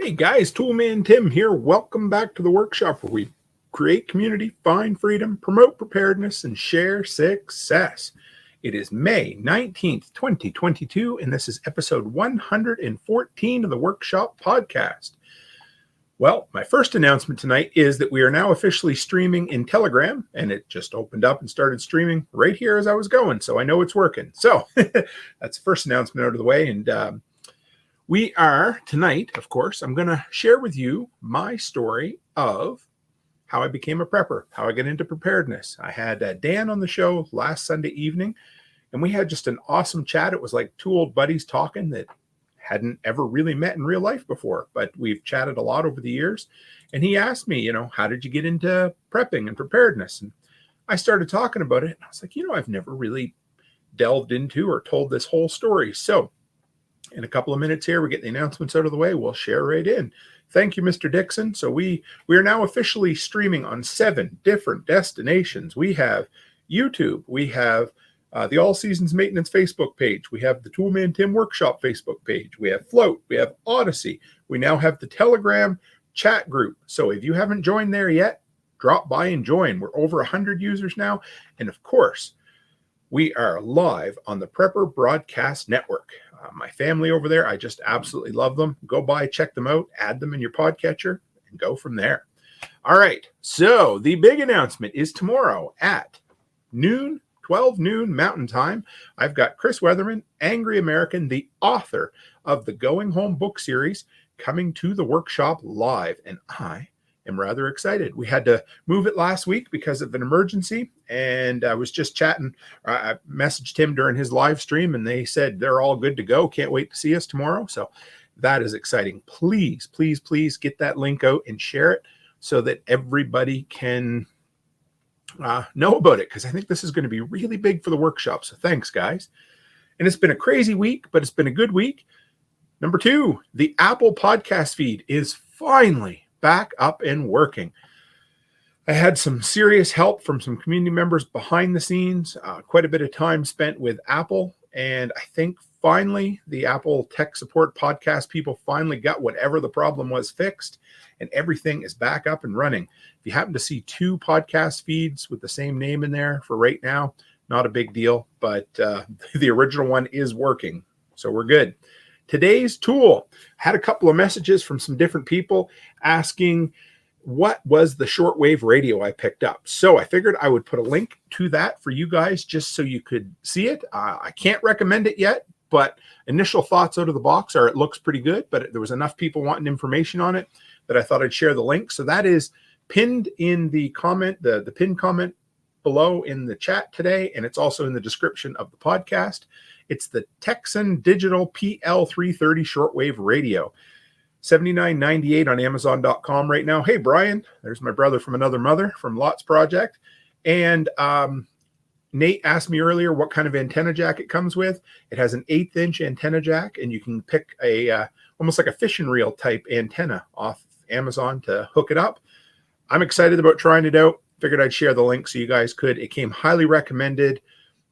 Hey guys, Toolman Tim here. Welcome back to the workshop where we create community, find freedom, promote preparedness, and share success. It is May 19th, 2022, and this is episode 114 of the Workshop Podcast. Well, my first announcement tonight is that we are now officially streaming in Telegram, and it just opened up and started streaming right here as I was going, so I know it's working. So that's the first announcement out of the way, and we are tonight, of course, I'm going to share with you my story of how I became a prepper, how I got into preparedness. I had Dan on the show last Sunday evening, and we had just an awesome chat. It was like two old buddies talking that hadn't ever really met in real life before, but we've chatted a lot over the years. And he asked me, how did you get into prepping and preparedness? And I started talking about it. And I was like, I've never really delved into or told this whole story. So in a couple of minutes here, we get the announcements out of the way. We'll share right in. Thank you, Mr. Dixon. So we are now officially streaming on 7 different destinations. We have YouTube. We have the All Seasons Maintenance Facebook page. We have the Toolman Tim Workshop Facebook page. We have Float. We have Odyssey. We now have the Telegram chat group. So if you haven't joined there yet, drop by and join. We're over 100 users now. And of course, we are live on the Prepper Broadcast Network. My family over there, I just absolutely love them. Go by, check them out, add them in your podcatcher, and go from there. All right, so the big announcement is tomorrow at 12 noon Mountain Time. I've got Chris Weatherman, Angry American, the author of the Going Home book series, coming to the workshop live, and I am rather excited. We had to move it last week because of an emergency, and I was just chatting. I messaged him during his live stream, and they said they're all good to go. Can't wait to see us tomorrow. So that is exciting. Please, please, please get that link out and share it so that everybody can know about it, because I think this is going to be really big for the workshop. So thanks, guys. And it's been a crazy week, but it's been a good week. Number 2, the Apple podcast feed is finally back up and working. I had some serious help from some community members behind the scenes, quite a bit of time spent with Apple, and I think finally the Apple tech support podcast people finally got whatever the problem was fixed, and everything is back up and running. If you happen to see 2 podcast feeds with the same name in there for right now, not a big deal, but the original one is working, so we're good. Today's tool, had a couple of messages from some different people asking what was the shortwave radio I picked up. So I figured I would put a link to that for you guys just so you could see it. I can't recommend it yet, but initial thoughts out of the box are it looks pretty good, but there was enough people wanting information on it that I thought I'd share the link. So that is pinned in the comment, the pinned comment below in the chat today, and it's also in the description of the podcast. It's the Texan Digital PL330 shortwave radio. $79.98 on Amazon.com right now. Hey, Brian, there's my brother from another mother from Lots Project. And Nate asked me earlier what kind of antenna jack it comes with. It has an 1/8-inch antenna jack, and you can pick a almost like a fishing reel type antenna off Amazon to hook it up. I'm excited about trying it out. Figured I'd share the link so you guys could. It came highly recommended.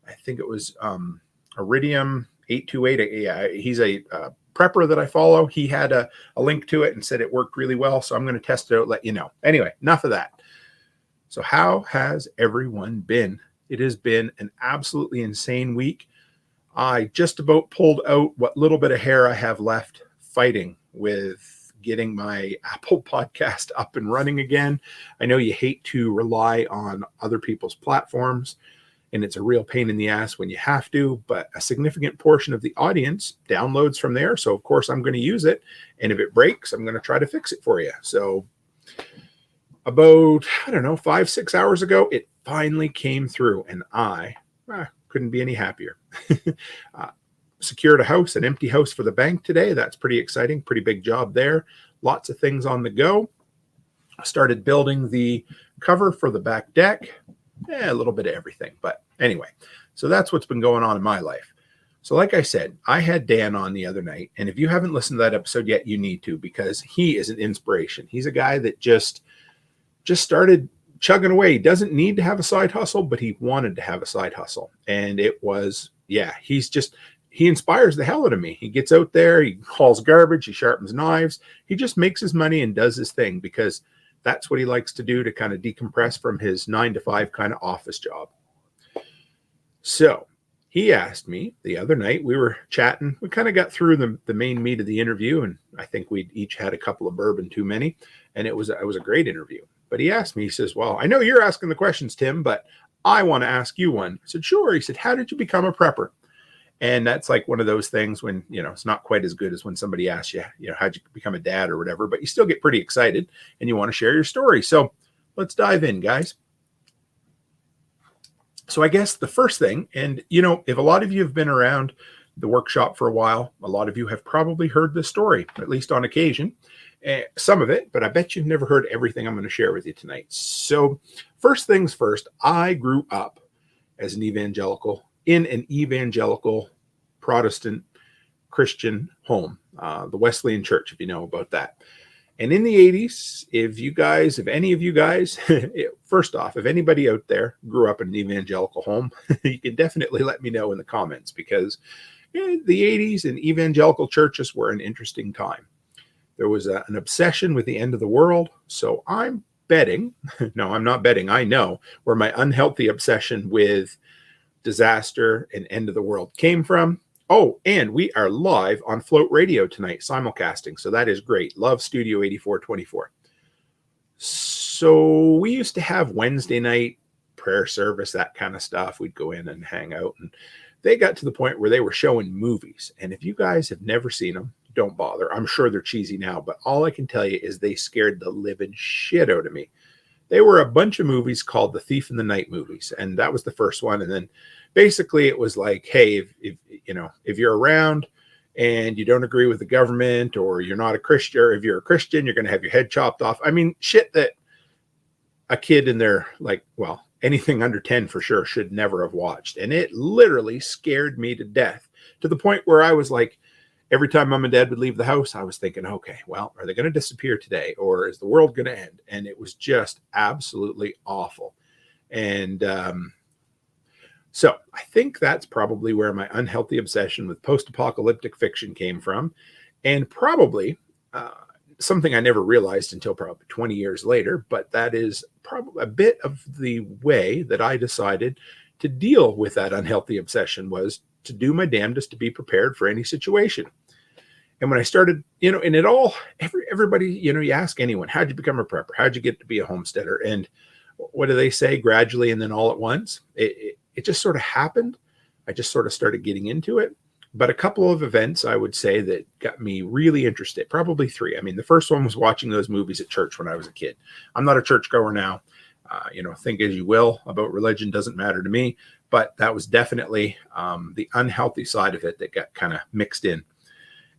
I think it was Iridium 828. Yeah, he's a prepper that I follow. He had a link to it and said it worked really well. So I'm going to test it out, let you know. Anyway, enough of that. So how has everyone been? It has been an absolutely insane week. I just about pulled out what little bit of hair I have left fighting with getting my Apple podcast up and running again. I know you hate to rely on other people's platforms, and it's a real pain in the ass when you have to, but a significant portion of the audience downloads from there. So of course I'm going to use it. And if it breaks, I'm going to try to fix it for you. So about, 5-6 hours ago, it finally came through, and I couldn't be any happier. Secured a house, an empty house for the bank today. That's pretty exciting. Pretty big job there. Lots of things on the go. I started building the cover for the back deck. A little bit of everything. But anyway, so that's what's been going on in my life. So like I said, I had Dan on the other night, and if you haven't listened to that episode yet, you need to, because he is an inspiration. He's a guy that just started chugging away. He doesn't need to have a side hustle, but he wanted to have a side hustle. And it was, he's he inspires the hell out of me. He gets out there, he hauls garbage, he sharpens knives. He just makes his money and does his thing because that's what he likes to do to kind of decompress from his 9 to 5 kind of office job. So he asked me the other night, we were chatting, we kind of got through the main meat of the interview, and I think we'd each had a couple of bourbon too many, and it was a great interview. But he asked me, he says, well, I know you're asking the questions, Tim, but I want to ask you one. I said, sure. He said, how did you become a prepper? And that's like one of those things when, it's not quite as good as when somebody asks you, how'd you become a dad or whatever, but you still get pretty excited and you want to share your story. So let's dive in, guys. So I guess the first thing, and if a lot of you have been around the workshop for a while, a lot of you have probably heard this story, at least on occasion, some of it, but I bet you've never heard everything I'm going to share with you tonight. So first things first, I grew up as an evangelical in an evangelical Protestant Christian home, the Wesleyan Church, if you know about that. And in the 80s, if any of you guys, first off, if anybody out there grew up in an evangelical home, you can definitely let me know in the comments, because the 80s and evangelical churches were an interesting time. There was an obsession with the end of the world. So I'm betting, no, I'm not betting, I know where my unhealthy obsession with disaster and end of the world came from. Oh, and we are live on Float Radio tonight, simulcasting. So that is great. Love Studio 8424. So we used to have Wednesday night prayer service, that kind of stuff. We'd go in and hang out. And they got to the point where they were showing movies. And if you guys have never seen them, don't bother. I'm sure they're cheesy now, but all I can tell you is they scared the living shit out of me. They were a bunch of movies called the Thief in the Night movies. And that was the first one. And then basically it was like, hey, if you're around and you don't agree with the government, or you're not a Christian, or if you're a Christian, you're going to have your head chopped off. I mean, shit that a kid in their, anything under 10 for sure should never have watched. And it literally scared me to death, to the point where I was like, every time mom and dad would leave the house, I was thinking, okay, well, are they going to disappear today, or is the world going to end? And it was just absolutely awful. And so I think that's probably where my unhealthy obsession with post-apocalyptic fiction came from. And probably something I never realized until probably 20 years later, but that is probably a bit of the way that I decided to deal with that unhealthy obsession, was to do my damnedest to be prepared for any situation. And when I started, and it all, everybody, you ask anyone, how'd you become a prepper? How'd you get to be a homesteader? And what do they say? Gradually and then all at once. It just sort of happened. I just sort of started getting into it. But a couple of events, I would say, that got me really interested, probably 3. I mean, the first one was watching those movies at church when I was a kid. I'm not a churchgoer now. Think as you will about religion, doesn't matter to me. But that was definitely the unhealthy side of it that got kind of mixed in.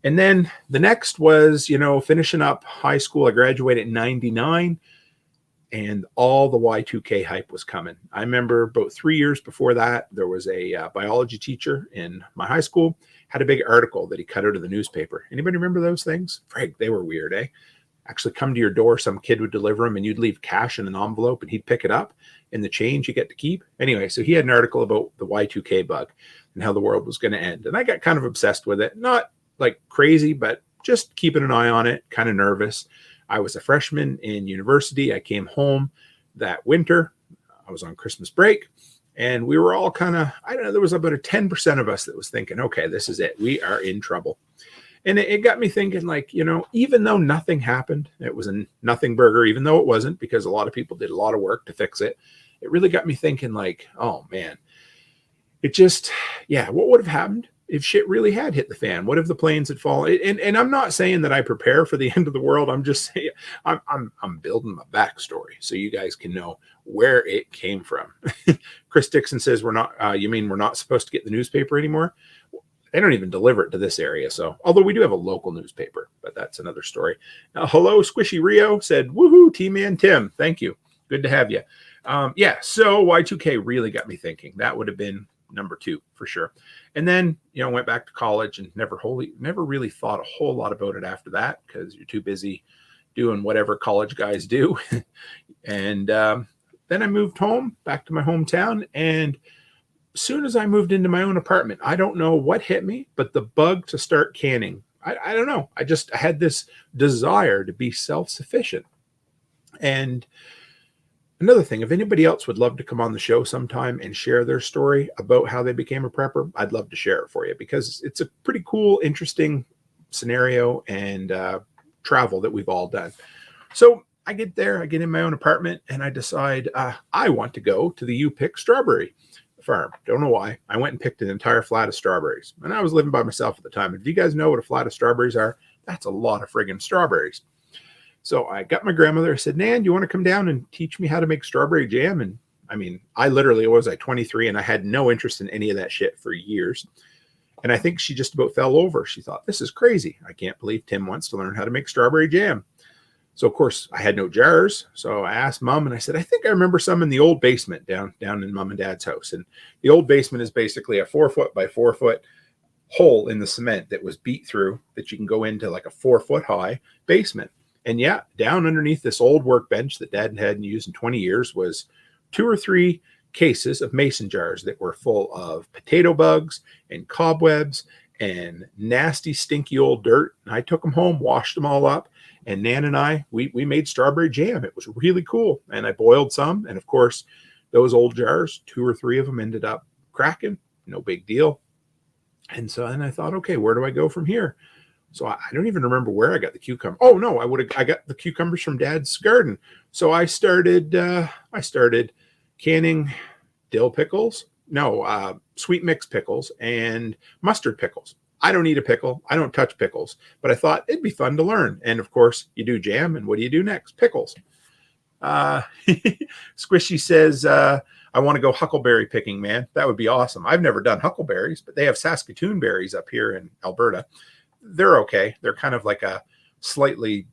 And then the next was, finishing up high school. I graduated in 99, and all the Y2K hype was coming. I remember about 3 years before that, there was a biology teacher in my high school, had a big article that he cut out of the newspaper. Anybody remember those things? Frig, they were weird, eh? Actually come to your door, some kid would deliver them, and you'd leave cash in an envelope, and he'd pick it up, and the change you get to keep. Anyway, so he had an article about the Y2K bug and how the world was going to end. And I got kind of obsessed with it. Not like crazy, but just keeping an eye on it, kind of nervous. I was a freshman in university. I came home that winter. I was on Christmas break, and we were all kind of, I don't know, there was about a 10% of us that was thinking, okay, this is it. We are in trouble. And it got me thinking, even though nothing happened, it was a nothing burger, even though it wasn't, because a lot of people did a lot of work to fix it. It really got me thinking, oh man, it just, what would have happened if shit really had hit the fan? What if the planes had fallen? And I'm not saying that I prepare for the end of the world. I'm just saying I'm building my backstory so you guys can know where it came from. Chris Dixon says we're not supposed to get the newspaper anymore? They don't even deliver it to this area. So, although we do have a local newspaper, but that's another story. Hello, Squishy Rio said, woohoo, Toolman Tim. Thank you. Good to have you. So Y2K really got me thinking. That would have been number 2 for sure. And then, went back to college and never really thought a whole lot about it after that, because you're too busy doing whatever college guys do. And then I moved home back to my hometown and soon as I moved into my own apartment, I don't know what hit me, but the bug to start canning. I don't know. I had this desire to be self-sufficient. And another thing, if anybody else would love to come on the show sometime and share their story about how they became a prepper, I'd love to share it for you, because it's a pretty cool, interesting scenario and travel that we've all done. So I get there, I get in my own apartment, and I decide I want to go to the U-Pick strawberry farm. Don't know why. I went and picked an entire flat of strawberries. And I was living by myself at the time. If you guys know what a flat of strawberries are, that's a lot of friggin' strawberries. So I got my grandmother. I said, Nan, do you want to come down and teach me how to make strawberry jam? And I mean, I literally was like 23 and I had no interest in any of that shit for years. And I think she just about fell over. She thought, this is crazy. I can't believe Tim wants to learn how to make strawberry jam. So, of course, I had no jars. So I asked Mom, and I said, I think I remember some in the old basement down in Mom and Dad's house. And the old basement is basically a 4-foot by 4-foot hole in the cement that was beat through, that you can go into like a 4-foot high basement. And yeah, down underneath this old workbench that Dad hadn't used in 20 years was 2 or 3 cases of mason jars that were full of potato bugs and cobwebs and nasty, stinky old dirt. And I took them home, washed them all up. And Nan and I, we made strawberry jam. It was really cool. And I boiled some. And of course, those old jars, 2 or 3 of them ended up cracking. No big deal. And so then I thought, okay, where do I go from here? So I don't even remember where I got the cucumber. Oh no, I got the cucumbers from Dad's garden. So I started canning dill pickles. No, sweet mix pickles and mustard pickles. I don't eat a pickle. I don't touch pickles, but I thought it'd be fun to learn. And of course, you do jam, and what do you do next? Pickles. Squishy says, I want to go huckleberry picking, man. That would be awesome. I've never done huckleberries, but they have Saskatoon berries up here in Alberta. They're okay. They're kind of like a slightly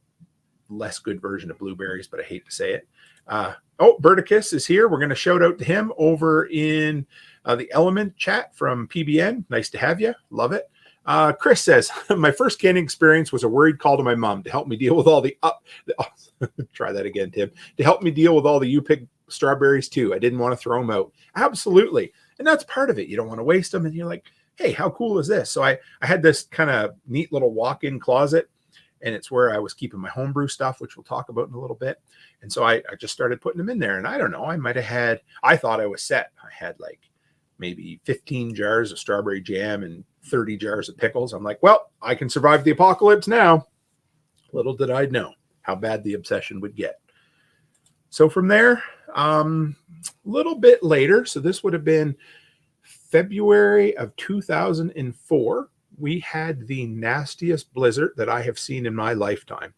less good version of blueberries, but I hate to say it. Berticus is here. We're going to shout out to him over in the Element chat from PBN. Nice to have you. Love it. Chris says, my first canning experience was a worried call to my mom to help me deal with all try that again, Tim, to help me deal with all the U-Pick strawberries too. I didn't want to throw them out. Absolutely. And that's part of it. You don't want to waste them. And you're like, hey, how cool is this? So I had this kind of neat little walk-in closet, and it's where I was keeping my homebrew stuff, which we'll talk about in a little bit. And so I just started putting them in there. And I don't know, I thought I was set. I had like maybe 15 jars of strawberry jam and 30 jars of pickles. I'm like, well, I can survive the apocalypse now. Little did I know how bad the obsession would get. So from there, a little bit later, so this would have been February of 2004, we had the nastiest blizzard that I have seen in my lifetime.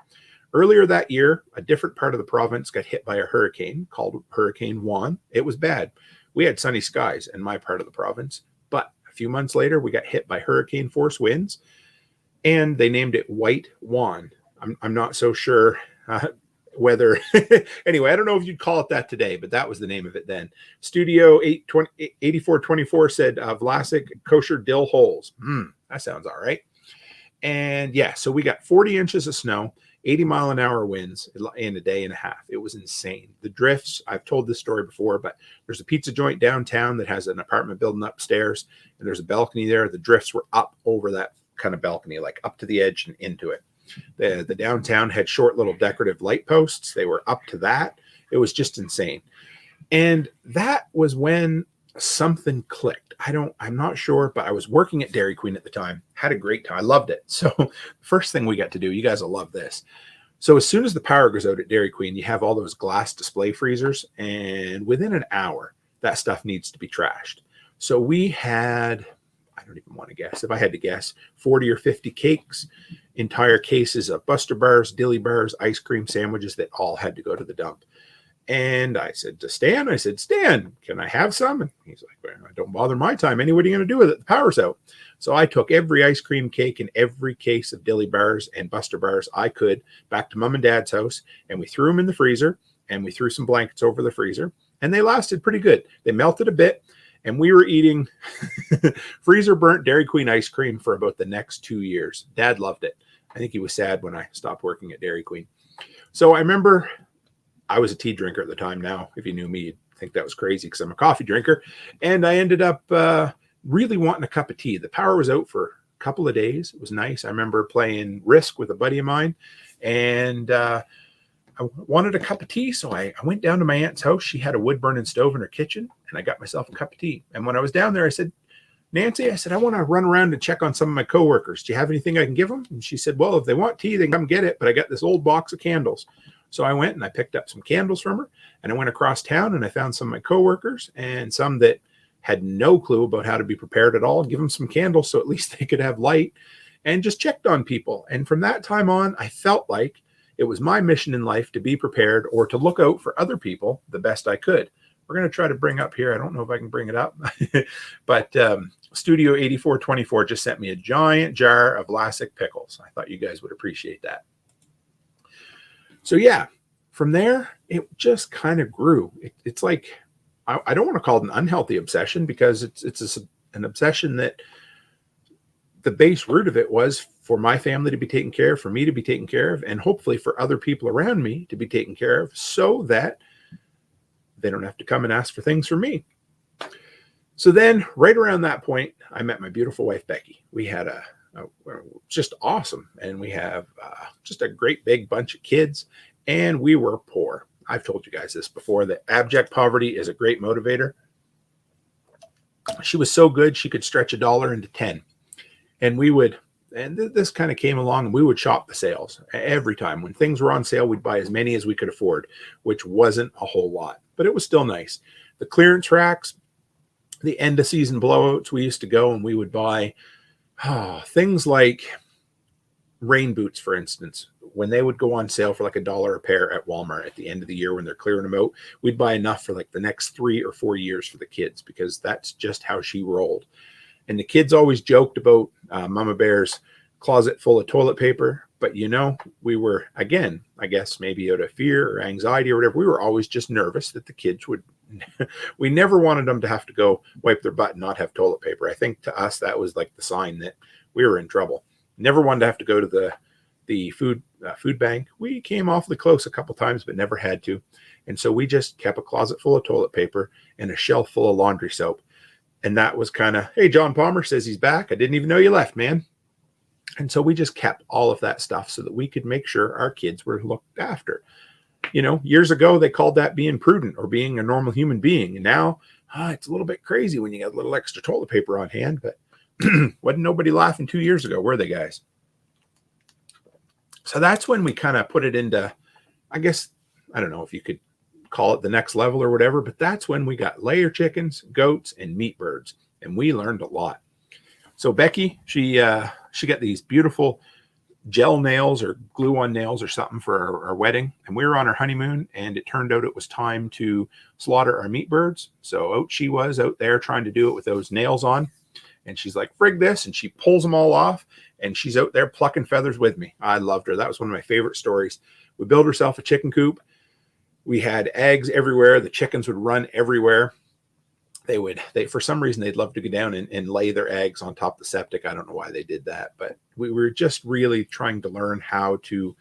Earlier that year, a different part of the province got hit by a hurricane called Hurricane Juan. It was bad. We had sunny skies in my part of the province, but a few months later, we got hit by hurricane force winds, and they named it White Juan. I'm not so sure whether anyway, I don't know if you'd call it that today, but that was the name of it then. Studio 8424 said Vlasic kosher dill holes. That sounds all right. And yeah, so we got 40 inches of snow, 80-mile-an-hour winds in a day and a half. It was insane. The drifts, I've told this story before, but there's a pizza joint downtown that has an apartment building upstairs, and there's a balcony there. The drifts were up over that kind of balcony, like up to the edge and into it. The downtown had short little decorative light posts. They were up to that. It was just insane. And that was when something clicked. I'm not sure, but I was working at Dairy Queen at the time. Had a great time. I loved it. So first thing we got to do, you guys will love this. So as soon as the power goes out at Dairy Queen, you have all those glass display freezers, and within an hour, that stuff needs to be trashed. So we had, I don't even want to guess. If I had to guess, 40 or 50 cakes, entire cases of Buster bars, dilly bars, ice cream sandwiches that all had to go to the dump. And I said to Stan, Stan, can I have some? And he's like, well, don't bother my time. What are you going to do with it? The power's out. So I took every ice cream cake and every case of dilly bars and Buster bars I could back to Mom and Dad's house, and we threw them in the freezer, and we threw some blankets over the freezer, and they lasted pretty good. They melted a bit, and we were eating freezer burnt Dairy Queen ice cream for about the next 2 years. Dad loved it. I think he was sad when I stopped working at Dairy Queen. So I remember I was a tea drinker at the time. Now, if you knew me, you'd think that was crazy because I'm a coffee drinker. And I ended up really wanting a cup of tea. The power was out for a couple of days. It was nice. I remember playing Risk with a buddy of mine, and I wanted a cup of tea. So I went down to my aunt's house. She had a wood burning stove in her kitchen, and I got myself a cup of tea. And when I was down there, I said, Nancy, I said, I want to run around and check on some of my coworkers. Do you have anything I can give them? And she said, well, if they want tea, they can come get it. But I got this old box of candles. So I went and I picked up some candles from her, and I went across town and I found some of my coworkers and some that had no clue about how to be prepared at all. Give them some candles so at least they could have light, and just checked on people. And from that time on, I felt like it was my mission in life to be prepared or to look out for other people the best I could. We're going to try to bring up here. I don't know if I can bring it up, but Studio 8424 just sent me a giant jar of Vlasic pickles. I thought you guys would appreciate that. So yeah, from there, it just kind of grew. It's like, I don't want to call it an unhealthy obsession, because it's an obsession that the base root of it was for my family to be taken care of, for me to be taken care of, and hopefully for other people around me to be taken care of, so that they don't have to come and ask for things from me. So then right around that point, I met my beautiful wife, Becky. We had just awesome. And we have just a great big bunch of kids, and we were poor. I've told you guys this before, that abject poverty is a great motivator. She was so good, she could stretch $1 into 10. And we would, and this kind of came along, and we would shop the sales every time. When things were on sale, we'd buy as many as we could afford, which wasn't a whole lot, but it was still nice. The clearance racks, the end of season blowouts, we used to go and we would buy things like rain boots, for instance. When they would go on sale for like $1 a pair at Walmart at the end of the year when they're clearing them out, we'd buy enough for like the next 3 or 4 years for the kids, because that's just how she rolled. And the kids always joked about Mama Bear's closet full of toilet paper. But, you know, we were, again, I guess maybe out of fear or anxiety or whatever, we were always just nervous that the kids would, we never wanted them to have to go wipe their butt and not have toilet paper. I think to us, that was like the sign that we were in trouble. Never wanted to have to go to the food bank. We came awfully close a couple times, but never had to. And so we just kept a closet full of toilet paper and a shelf full of laundry soap. And that was kind of, hey, John Palmer says he's back. I didn't even know you left, man. And so we just kept all of that stuff so that we could make sure our kids were looked after. You know, years ago, they called that being prudent or being a normal human being. And now it's a little bit crazy when you got a little extra toilet paper on hand. But wasn't nobody laughing 2 years ago, were they, guys? So that's when we kind of put it into, I guess, I don't know if you could call it the next level or whatever, but that's when we got layer chickens, goats, and meat birds. And we learned a lot. So Becky, she got these beautiful gel nails or glue-on nails or something for our wedding. And we were on our honeymoon, and it turned out it was time to slaughter our meat birds. So out she was out there trying to do it with those nails on. And she's like, frig this. And she pulls them all off, and she's out there plucking feathers with me. I loved her. That was one of my favorite stories. We built herself a chicken coop. We had eggs everywhere. The chickens would run everywhere. They for some reason, they'd love to go down and lay their eggs on top of the septic. I don't know why they did that, but we were just really trying to learn how to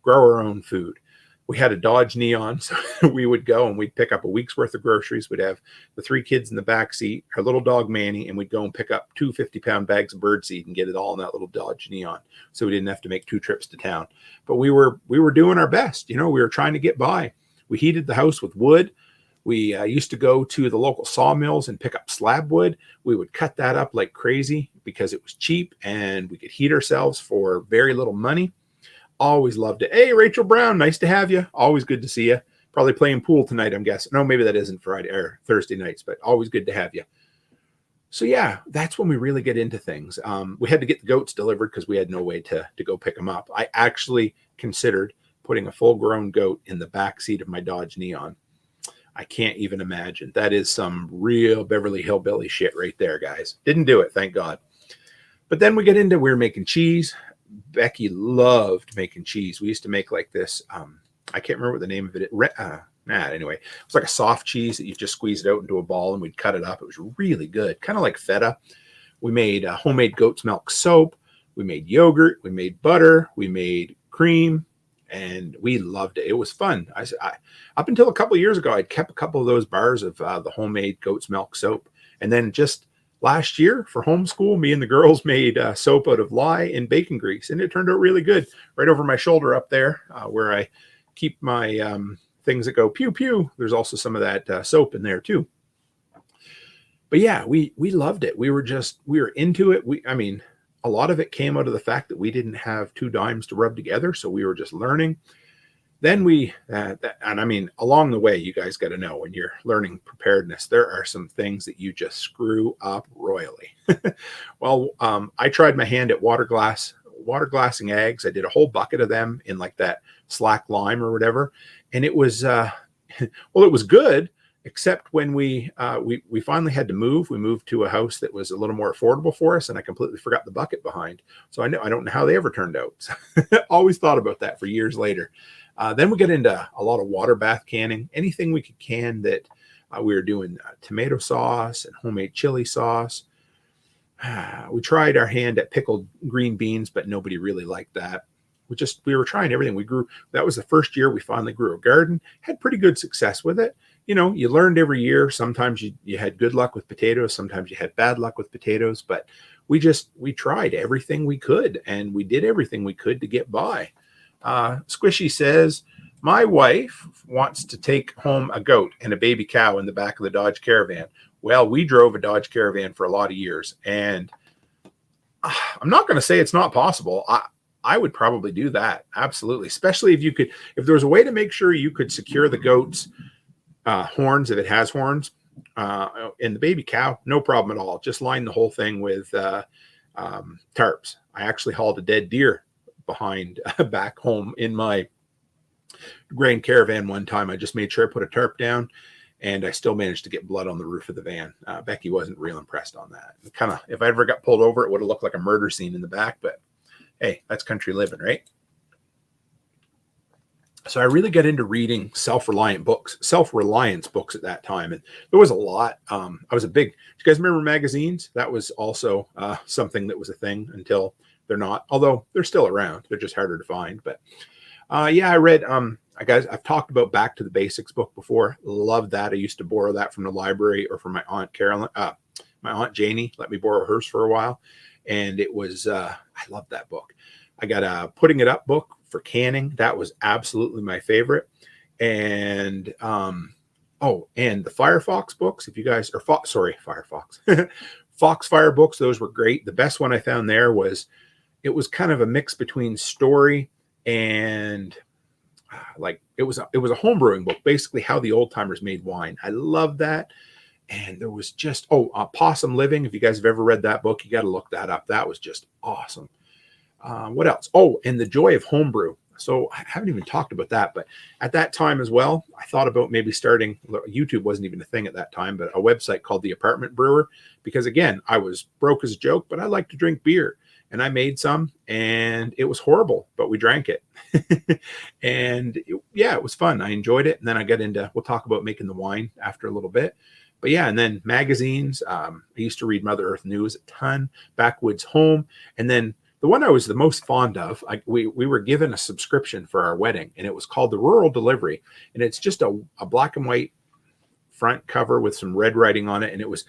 grow our own food. We had a Dodge Neon, so we would go and we'd pick up a week's worth of groceries. We'd have the 3 kids in the back seat, our little dog Manny, and we'd go and pick up 2 50-pound bags of birdseed and get it all in that little Dodge Neon, so we didn't have to make 2 trips to town. But we were doing our best. You know, we were trying to get by. We heated the house with wood. We used to go to the local sawmills and pick up slab wood. We would cut that up like crazy because it was cheap and we could heat ourselves for very little money. Always loved it. Hey, Rachel Brown, nice to have you. Always good to see you. Probably playing pool tonight, I'm guessing. No, maybe that isn't Friday or Thursday nights, but always good to have you. So yeah, that's when we really get into things. We had to get the goats delivered because we had no way to go pick them up. I actually considered putting a full-grown goat in the back seat of my Dodge Neon. I can't even imagine. That is some real Beverly Hillbilly shit right there, guys. Didn't do it, thank God. But then we were making cheese. Becky loved making cheese. We used to make like this, I can't remember what the name of it is. Anyway, it was like a soft cheese that you just squeeze it out into a ball and we'd cut it up. It was really good, kind of like feta. We made homemade goat's milk soap. We made yogurt. We made butter. We made cream. and we loved it. It was fun. Up until a couple of years ago, I'd kept a couple of those bars of the homemade goat's milk soap. And then just last year for homeschool, me and the girls made soap out of lye and bacon grease, and it turned out really good. Right over my shoulder up there where I keep my things that go pew pew. There's also some of that soap in there too. But yeah, we loved it. We were into it. I mean, a lot of it came out of the fact that we didn't have 2 dimes to rub together, so we were just learning. Then and I mean, along the way, you guys got to know when you're learning preparedness, there are some things that you just screw up royally. Well, I tried my hand at water glassing eggs. I did a whole bucket of them in like that slack lime or whatever, and it was well, it was good. Except when we finally had to move. We moved to a house that was a little more affordable for us, and I completely forgot the bucket behind. So I don't know how they ever turned out. Always thought about that for years later. Then we get into a lot of water bath canning. Anything we could can that we were doing tomato sauce and homemade chili sauce. We tried our hand at pickled green beans, but nobody really liked that. We were trying everything. That was the first year we finally grew a garden, had pretty good success with it. You know, you learned every year. Sometimes you had good luck with potatoes. Sometimes you had bad luck with potatoes, but we tried everything we could, and we did everything we could to get by. Squishy says, my wife wants to take home a goat and a baby cow in the back of the Dodge Caravan. Well, we drove a Dodge Caravan for a lot of years, and I'm not going to say it's not possible. I would probably do that. Absolutely. Especially if there was a way to make sure you could secure the goat's horns, if it has horns, and the baby cow, no problem at all. Just line the whole thing with tarps. I actually hauled a dead deer behind back home in my grain caravan one time. I just made sure I put a tarp down, and I still managed to get blood on the roof of the van. Becky wasn't real impressed on that. If I ever got pulled over, it would have looked like a murder scene in the back, but hey, that's country living, right? So I really got into reading self-reliance books at that time. And there was a lot. Do you guys remember magazines? That was also something that was a thing until they're not, although they're still around. They're just harder to find. But yeah, I read, I've talked about Back to the Basics book before. Loved that. I used to borrow that from the library or from my Aunt Carolyn, my Aunt Janie let me borrow hers for a while. And it was, I loved that book. I got a Putting It Up book for canning. That was absolutely my favorite. And, and the Firefox books, if you guys are, Firefox, Foxfire books, those were great. The best one I found there it was kind of a mix between story and it was a homebrewing book, basically how the old timers made wine. I love that. And there was just, Possum Living. If you guys have ever read that book, you got to look that up. That was just awesome. What else? And The Joy of Homebrew. So I haven't even talked about that, but at that time as well, I thought about maybe starting, YouTube wasn't even a thing at that time, but a website called The Apartment Brewer, because again, I was broke as a joke, but I like to drink beer. And I made some, and it was horrible, but we drank it. And it was fun. I enjoyed it. And then I got into, we'll talk about making the wine after a little bit. But yeah, and then magazines. I used to read Mother Earth News a ton, Backwoods Home. And then the one I was the most fond of, we were given a subscription for our wedding, and it was called The Rural Delivery. And it's just a black and white front cover with some red writing on it. And it was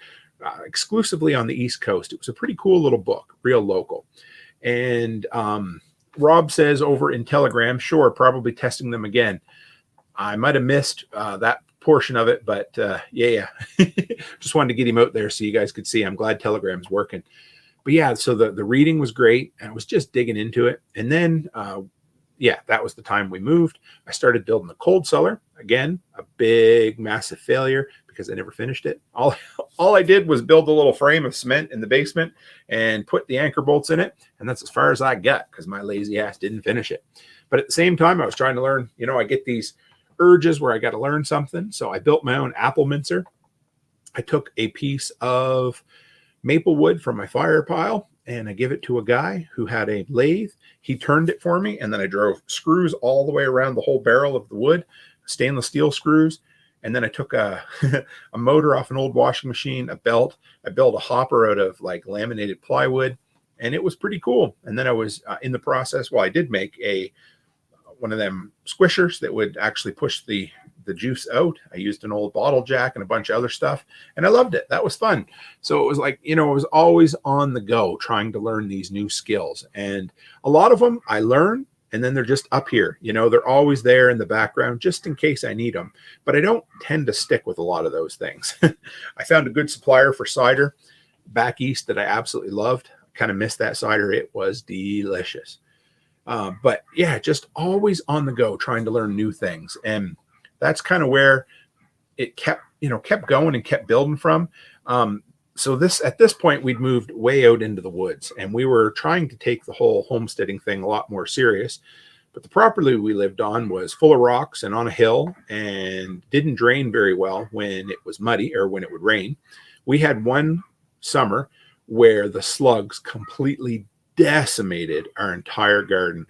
exclusively on the East Coast. It was a pretty cool little book, real local. And Rob says over in Telegram, sure, probably testing them again. I might have missed that portion of it, but yeah. Just wanted to get him out there so you guys could see. I'm glad Telegram's working. But yeah, so the reading was great, and I was just digging into it. And then, that was the time we moved. I started building the cold cellar. Again, a big, massive failure because I never finished it. All I did was build a little frame of cement in the basement and put the anchor bolts in it, and that's as far as I got because my lazy ass didn't finish it. But at the same time, I was trying to learn. I get these urges where I got to learn something. So I built my own apple mincer. I took a piece of maple wood from my fire pile and I give it to a guy who had a lathe. He turned it for me, and then I drove screws all the way around the whole barrel of the wood, stainless steel screws. And then I took a motor off an old washing machine, a belt. I built a hopper out of laminated plywood, and it was pretty cool. And then I was in the process. Well, I did make a one of them squishers that would actually push the juice out. I used an old bottle jack and a bunch of other stuff, and I loved it. That was fun. So it was like, I was always on the go trying to learn these new skills. And a lot of them I learn, and then they're just up here. They're always there in the background just in case I need them. But I don't tend to stick with a lot of those things. I found a good supplier for cider back east that I absolutely loved. I kind of missed that cider. It was delicious. But yeah, just always on the go trying to learn new things. And that's kind of where it kept going and kept building from. So at this point, we'd moved way out into the woods, and we were trying to take the whole homesteading thing a lot more serious. But the property we lived on was full of rocks and on a hill and didn't drain very well when it was muddy or when it would rain. We had one summer where the slugs completely decimated our entire garden.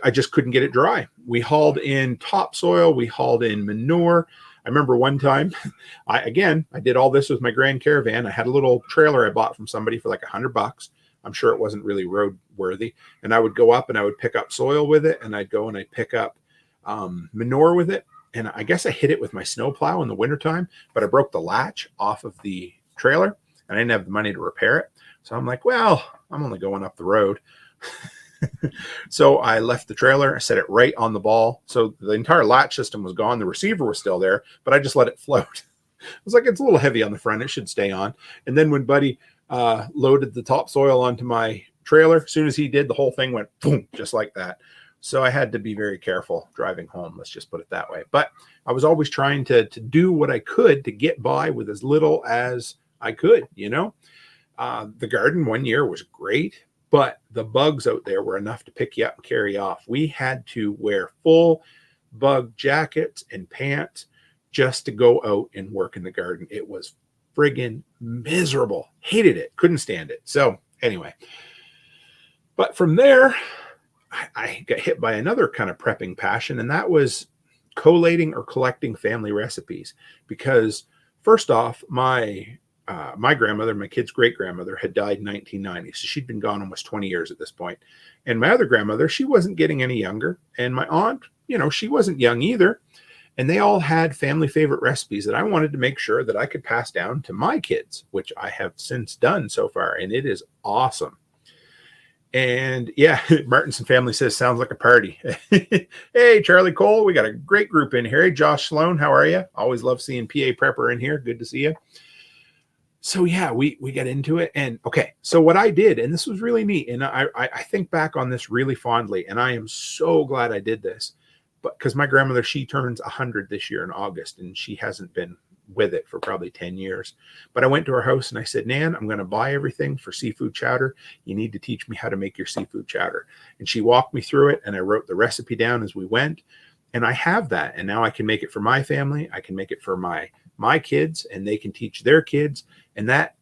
I just couldn't get it dry. We hauled in topsoil, we hauled in manure. I remember one time, I did all this with my Grand Caravan. I had a little trailer I bought from somebody for like $100. I'm sure it wasn't really road worthy. And I would go up and I would pick up soil with it, and I'd go and I'd pick up manure with it. And I guess I hit it with my snowplow in the wintertime, but I broke the latch off of the trailer and I didn't have the money to repair it. So I'm like, well, I'm only going up the road. So I left the trailer, I set it right on the ball. So the entire latch system was gone. The receiver was still there, but I just let it float. I was like, it's a little heavy on the front. It should stay on. And then when Buddy loaded the topsoil onto my trailer, as soon as he did, the whole thing went boom, just like that. So I had to be very careful driving home. Let's just put it that way. But I was always trying to do what I could to get by with as little as I could, The garden one year was great, but the bugs out there were enough to pick you up and carry off. We had to wear full bug jackets and pants just to go out and work in the garden. It was friggin' miserable. Hated it. Couldn't stand it. So anyway, but from there, I got hit by another kind of prepping passion, and that was collating or collecting family recipes. Because first off, my grandmother, my kid's great-grandmother, had died in 1990. So she'd been gone almost 20 years at this point. And my other grandmother, she wasn't getting any younger. And my aunt, she wasn't young either. And they all had family favorite recipes that I wanted to make sure that I could pass down to my kids, which I have since done so far. And it is awesome. And yeah, Martinson family says, sounds like a party. Hey, Charlie Cole, we got a great group in here. Hey, Josh Sloan, how are you? Always love seeing PA Prepper in here. Good to see you. So yeah, we got into it. And okay, so what I did, and this was really neat, and I think back on this really fondly, and I am so glad I did this, but because my grandmother, she turns 100 this year in August, and she hasn't been with it for probably 10 years. But I went to her house and I said, Nan, I'm going to buy everything for seafood chowder. You need to teach me how to make your seafood chowder. And she walked me through it, and I wrote the recipe down as we went. And I have that. And now I can make it for my family. I can make it for my kids, and they can teach their kids. And that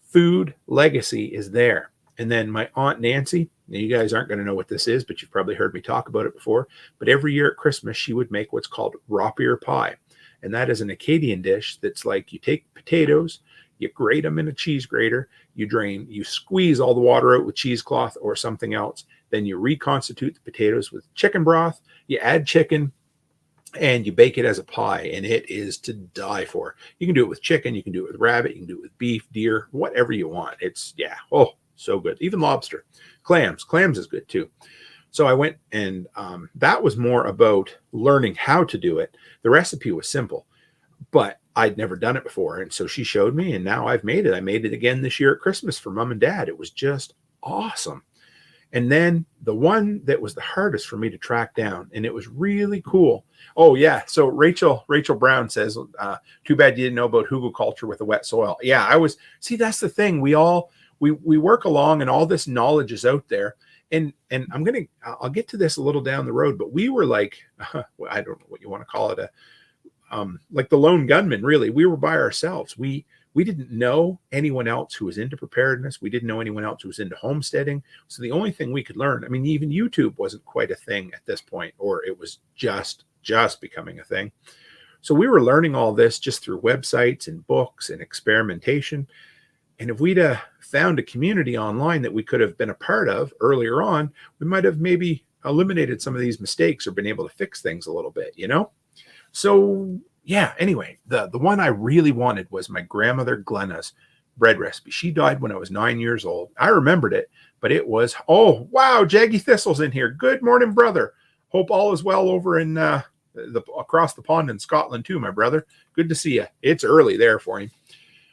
food legacy is there. And then my Aunt Nancy, now you guys aren't going to know what this is, but you've probably heard me talk about it before. But every year at Christmas, she would make what's called rapier pie. And that is an Acadian dish that's like, you take potatoes, you grate them in a cheese grater, you squeeze all the water out with cheesecloth or something else. Then you reconstitute the potatoes with chicken broth, you add chicken, and you bake it as a pie, and it is to die for. You can do it with chicken, you can do it with rabbit, you can do it with beef, deer, whatever you want. It's, yeah, oh, so good. Even lobster. Clams is good too. So I went, and that was more about learning how to do it. The recipe was simple, but I'd never done it before. And so she showed me, and now I've made it. I made it again this year at Christmas for Mom and Dad. It was just awesome. And then the one that was the hardest for me to track down, and it was really cool. Oh yeah. So Rachel Brown says, too bad you didn't know about hugelkultur with the wet soil. Yeah, see, that's the thing. We work along, and all this knowledge is out there. And I'll get to this a little down the road, but we were like, I don't know what you want to call it. Like the lone gunman, really. We were by ourselves. We didn't know anyone else who was into preparedness. We didn't know anyone else who was into homesteading. So the only thing we could learn, I mean, even YouTube wasn't quite a thing at this point, or it was just becoming a thing. So we were learning all this just through websites and books and experimentation. And if we'd found a community online that we could have been a part of earlier on, we might have maybe eliminated some of these mistakes or been able to fix things a little bit, you know? So yeah, anyway, the one I really wanted was my grandmother Glenna's bread recipe. She died when I was 9 years old. I remembered it, but it was, oh, wow, Jaggy Thistle's in here. Good morning, brother. Hope all is well over in across the pond in Scotland too, my brother. Good to see you. It's early there for you.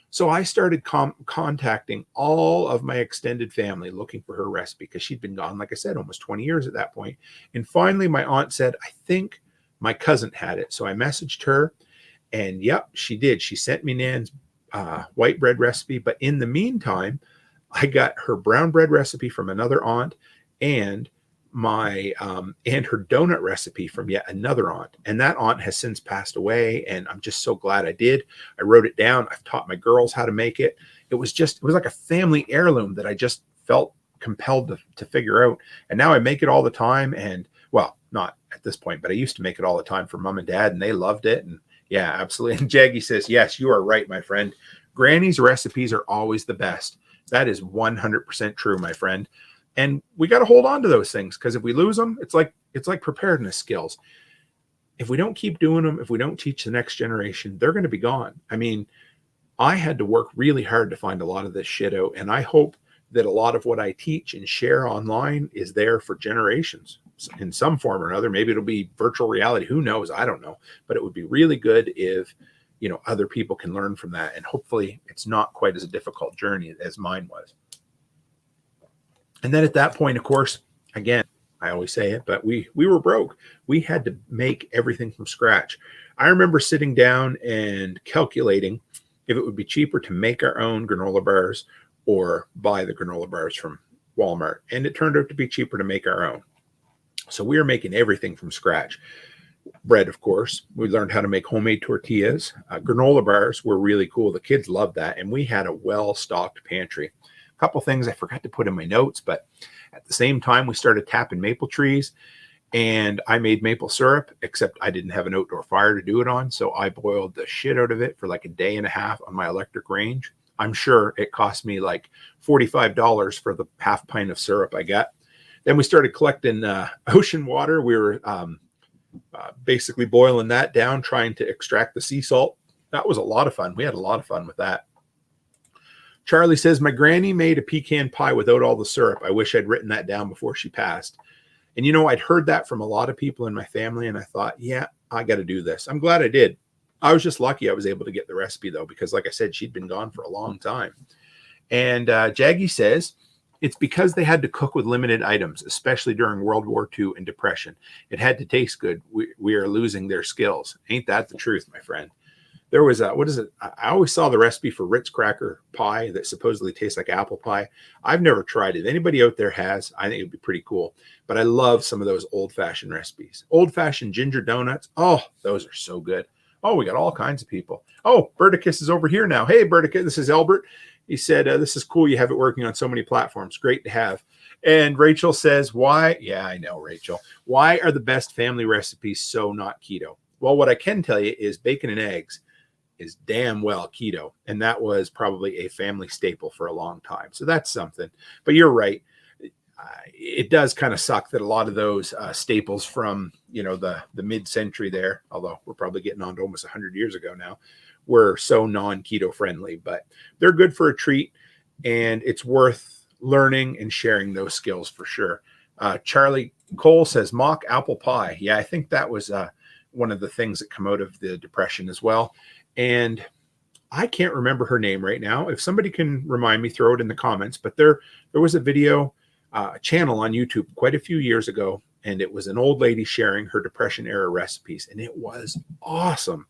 So I started contacting all of my extended family looking for her recipe because she'd been gone, like I said, almost 20 years at that point. And finally, my aunt said, I think my cousin had it. So I messaged her, and yep, she did. She sent me Nan's white bread recipe. But in the meantime, I got her brown bread recipe from another aunt, and and her donut recipe from yet another aunt. And that aunt has since passed away, and I'm just so glad I did. I wrote it down. I've taught my girls how to make it. It was like a family heirloom that I just felt compelled to figure out. And now I make it all the time. And well, not at this point, but I used to make it all the time for mom and dad, and they loved it. And yeah, absolutely. And Jaggy says, yes, you are right, my friend. Granny's recipes are always the best. That is 100% true, my friend. And we got to hold on to those things, because if we lose them, it's like preparedness skills. If we don't keep doing them, if we don't teach the next generation, they're going to be gone. I mean, I had to work really hard to find a lot of this shit out. And I hope that a lot of what I teach and share online is there for generations in some form or another. Maybe it'll be virtual reality. Who knows? I don't know. But it would be really good if, other people can learn from that. And hopefully it's not quite as a difficult journey as mine was. And then at that point, of course, again, I always say it, but we were broke. We had to make everything from scratch. I remember sitting down and calculating if it would be cheaper to make our own granola bars or buy the granola bars from Walmart. And it turned out to be cheaper to make our own. So we were making everything from scratch. Bread, of course. We learned how to make homemade tortillas. Granola bars were really cool. The kids loved that. And we had a well-stocked pantry. Couple things I forgot to put in my notes, but at the same time we started tapping maple trees, and I made maple syrup, except I didn't have an outdoor fire to do it on, so I boiled the shit out of it for like a day and a half on my electric range. I'm sure it cost me like $45 for the half pint of syrup I got. Then we started collecting ocean water. We were basically boiling that down, trying to extract the sea salt. That was a lot of fun. We had a lot of fun with that. Charlie says, my granny made a pecan pie without all the syrup. I wish I'd written that down before she passed. And, I'd heard that from a lot of people in my family, and I thought, yeah, I got to do this. I'm glad I did. I was just lucky I was able to get the recipe, though, because like I said, she'd been gone for a long time. And Jaggy says, it's because they had to cook with limited items, especially during World War II and Depression. It had to taste good. We are losing their skills. Ain't that the truth, my friend? There was I always saw the recipe for Ritz cracker pie that supposedly tastes like apple pie. I've never tried it. Anybody out there has? I think it'd be pretty cool. But I love some of those old-fashioned recipes. Old-fashioned ginger donuts. Oh, those are so good. Oh, we got all kinds of people. Oh, Berticus is over here now. Hey, Berticus, this is Albert. He said, this is cool. You have it working on so many platforms. Great to have. And Rachel says, why? Yeah, I know, Rachel. Why are the best family recipes so not keto? Well, what I can tell you is bacon and eggs is damn well keto. And that was probably a family staple for a long time. So that's something. But you're right. It does kind of suck that a lot of those staples from, the mid-century there, although we're probably getting on to almost 100 years ago now, were so non-keto friendly. But they're good for a treat, and it's worth learning and sharing those skills for sure. Charlie Cole says mock apple pie. Yeah, I think that was one of the things that come out of the Depression as well. And I can't remember her name right now. If somebody can remind me, throw it in the comments. But there was a video channel on YouTube quite a few years ago, and it was an old lady sharing her Depression era recipes, and it was awesome.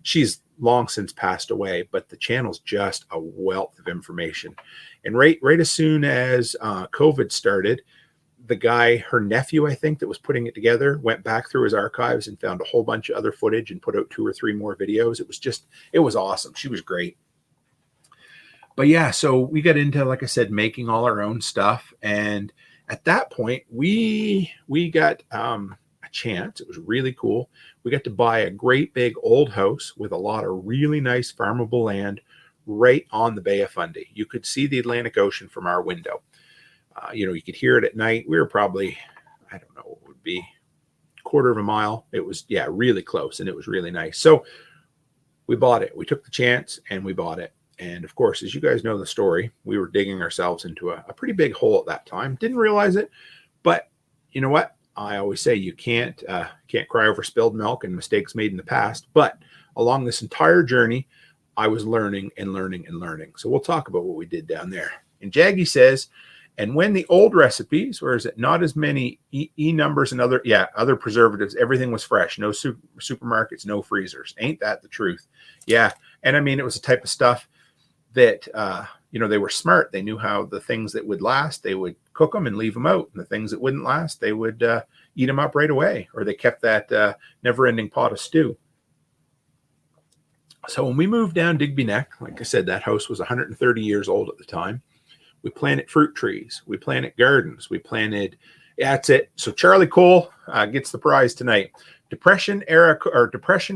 She's long since passed away, but the channel's just a wealth of information. And right as soon as COVID started, the guy, her nephew, I think, that was putting it together, went back through his archives and found a whole bunch of other footage and put out 2 or 3 more videos. It was awesome. She was great. But yeah, so we got into, like I said, making all our own stuff. And at that point, we got a chance. It was really cool. We got to buy a great big old house with a lot of really nice farmable land right on the Bay of Fundy. You could see the Atlantic Ocean from our window. You could hear it at night. We were probably, I don't know, be a quarter of a mile. It was, yeah, really close, and it was really nice. So we bought it. We took the chance and we bought it. And of course, as you guys know the story, we were digging ourselves into a pretty big hole at that time. Didn't realize it, but you know what? I always say you can't cry over spilled milk and mistakes made in the past. But along this entire journey, I was learning and learning and learning. So we'll talk about what we did down there. And Jaggy says, and when the old recipes, where is it, not as many E numbers and other preservatives, everything was fresh, no supermarkets, no freezers. Ain't that the truth? Yeah. And I mean, it was a type of stuff that, they were smart. They knew how the things that would last, they would cook them and leave them out. And the things that wouldn't last, they would eat them up right away, or they kept that never-ending pot of stew. So when we moved down Digby Neck, like I said, that house was 130 years old at the time. We planted fruit trees. We planted gardens. We planted, that's it. So Charlie Cole gets the prize tonight. Depression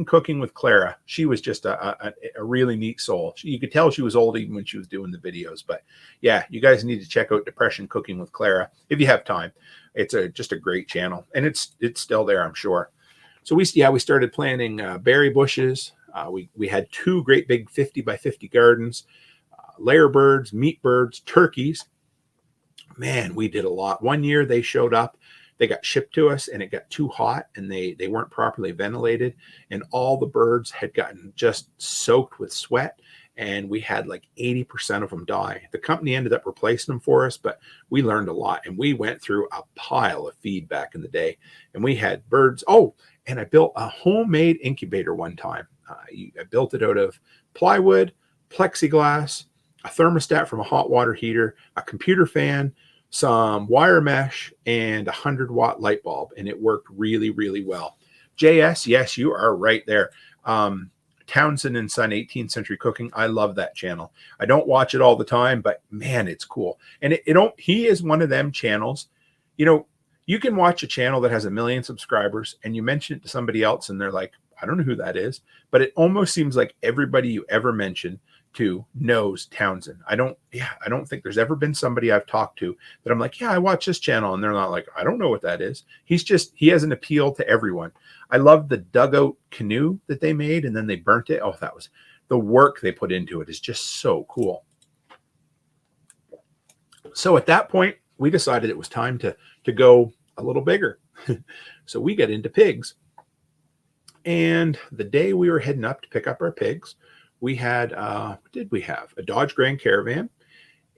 cooking with Clara. She was just a really neat soul. You could tell she was old even when she was doing the videos. But yeah, you guys need to check out Depression Cooking with Clara if you have time. It's just a great channel, and it's still there, I'm sure. So we started planting berry bushes. We had 2 great big 50 by 50 gardens, layer birds, meat birds, turkeys. Man, we did a lot. One year they showed up. They got shipped to us, and it got too hot, and they weren't properly ventilated, and all the birds had gotten just soaked with sweat, and we had like 80% of them die. The company ended up replacing them for us, but we learned a lot, and we went through a pile of feed back in the day, and we had birds. Oh, and I built a homemade incubator one time. I built it out of plywood, plexiglass, a thermostat from a hot water heater, a computer fan, some wire mesh, and a 100-watt light bulb, and it worked really, really well. JS, yes, you are right there. Townsend and Son 18th Century Cooking. I love that channel. I don't watch it all the time, but man, it's cool. And he is one of them channels. You can watch a channel that has 1 million subscribers, and you mention it to somebody else, and they're like, I don't know who that is. But it almost seems like everybody you ever mention to knows Townsend. I don't think there's ever been somebody I've talked to that I'm like, yeah, I watch this channel, and they're not like, I don't know what that is. He has an appeal to everyone. I love the dugout canoe that they made, and then they burnt it. Oh, that was the work they put into it is just so cool. So at that point, we decided it was time to go a little bigger. So we got into pigs. And the day we were heading up to pick up our pigs, we had, what did we have? A Dodge Grand Caravan,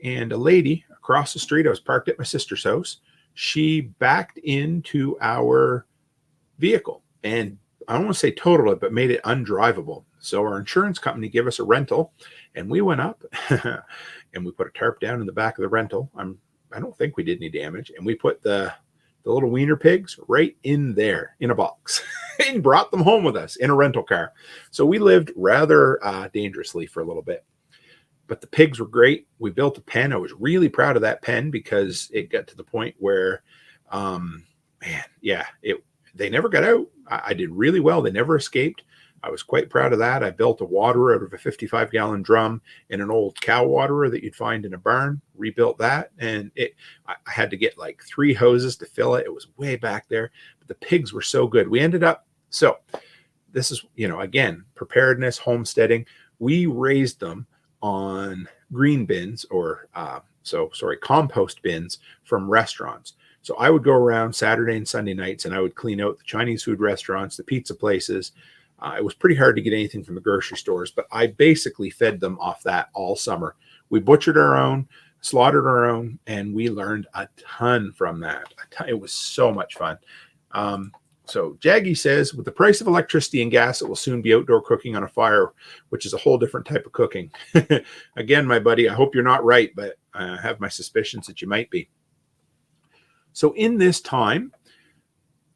and a lady across the street. I was parked at my sister's house. She backed into our vehicle, and I don't want to say totaled it, but made it undrivable. So our insurance company gave us a rental, and we went up and we put a tarp down in the back of the rental. I don't think we did any damage. And we put the little wiener pigs right in there in a box and brought them home with us in a rental car. So we lived rather dangerously for a little bit, but the pigs were great. We built a pen. I was really proud of that pen because it got to the point where, they never got out. I did really well. They never escaped. I was quite proud of that. I built a waterer out of a 55-gallon drum and an old cow waterer that you'd find in a barn, rebuilt that. And I had to get like 3 hoses to fill it. It was way back there, but the pigs were so good. We ended up, so this is, again, preparedness, homesteading. We raised them on green bins compost bins from restaurants. So I would go around Saturday and Sunday nights, and I would clean out the Chinese food restaurants, the pizza places. It was pretty hard to get anything from the grocery stores, but I basically fed them off that all summer. We butchered our own, slaughtered our own, and we learned a ton from that. It was so much fun. So Jaggy says, with the price of electricity and gas, it will soon be outdoor cooking on a fire, which is a whole different type of cooking. Again, my buddy, I hope you're not right, but I have my suspicions that you might be. So in this time,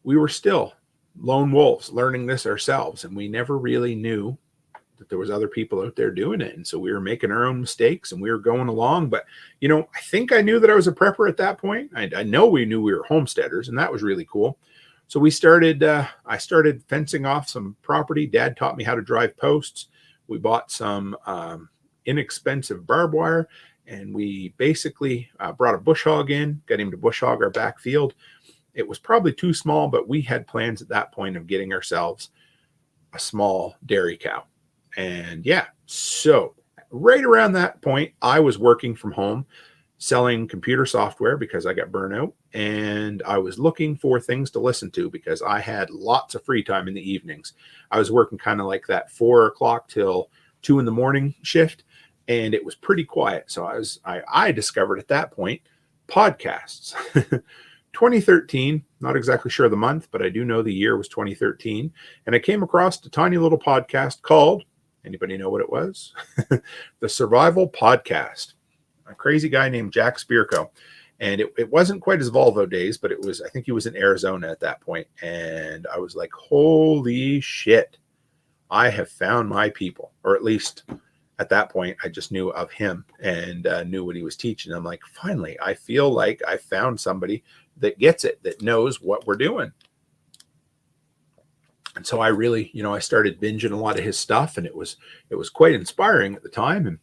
we were still lone wolves learning this ourselves, and we never really knew that there was other people out there doing it. And so we were making our own mistakes, and we were going along. But I think I knew that I was a prepper at that point. I know we knew we were homesteaders, and that was really cool. So we started I started fencing off some property. Dad taught me how to drive posts. We bought some inexpensive barbed wire, and we basically brought a bush hog in, got him to bush hog our back field. It was probably too small, but we had plans at that point of getting ourselves a small dairy cow. And yeah, so right around that point, I was working from home selling computer software because I got burnout, and I was looking for things to listen to because I had lots of free time in the evenings. I was working kind of like that 4 o'clock till 2 in the morning shift, and it was pretty quiet. So I discovered at that point podcasts. 2013, not exactly sure the month, but I do know the year was 2013, and I came across a tiny little podcast called, anybody know what it was? The Survival Podcast. A crazy guy named Jack Spirko. And it wasn't quite his Volvo days, but it was, I think he was in Arizona at that point. And I was like, holy shit, I have found my people. Or at least at that point, I just knew of him and knew what he was teaching. I'm like, finally, I feel like I found somebody that gets it, that knows what we're doing. And so I really, I started binging a lot of his stuff, and it was quite inspiring at the time. And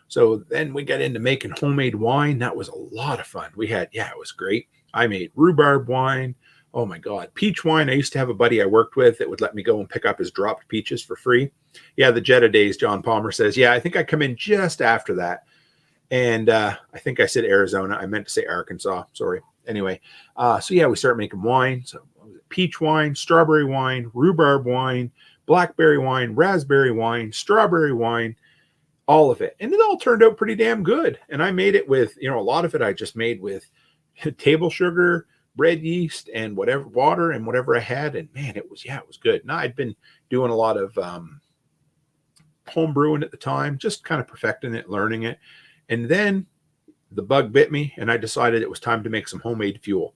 so then we got into making homemade wine. That was a lot of fun. It was great. I made rhubarb wine. Oh my God. Peach wine. I used to have a buddy I worked with that would let me go and pick up his dropped peaches for free. Yeah, the Jetta days, John Palmer says. Yeah, I think I come in just after that. And I think I said Arizona. I meant to say Arkansas. Sorry. Anyway, so yeah, we started making wine. So peach wine, strawberry wine, rhubarb wine, blackberry wine, raspberry wine, strawberry wine, all of it. And it all turned out pretty damn good. And I made it with, a lot of it I just made with table sugar, bread yeast, and whatever water and whatever I had. And man, it was good. Now I'd been doing a lot of home brewing at the time, just kind of perfecting it, learning it. And then the bug bit me, and I decided it was time to make some homemade fuel.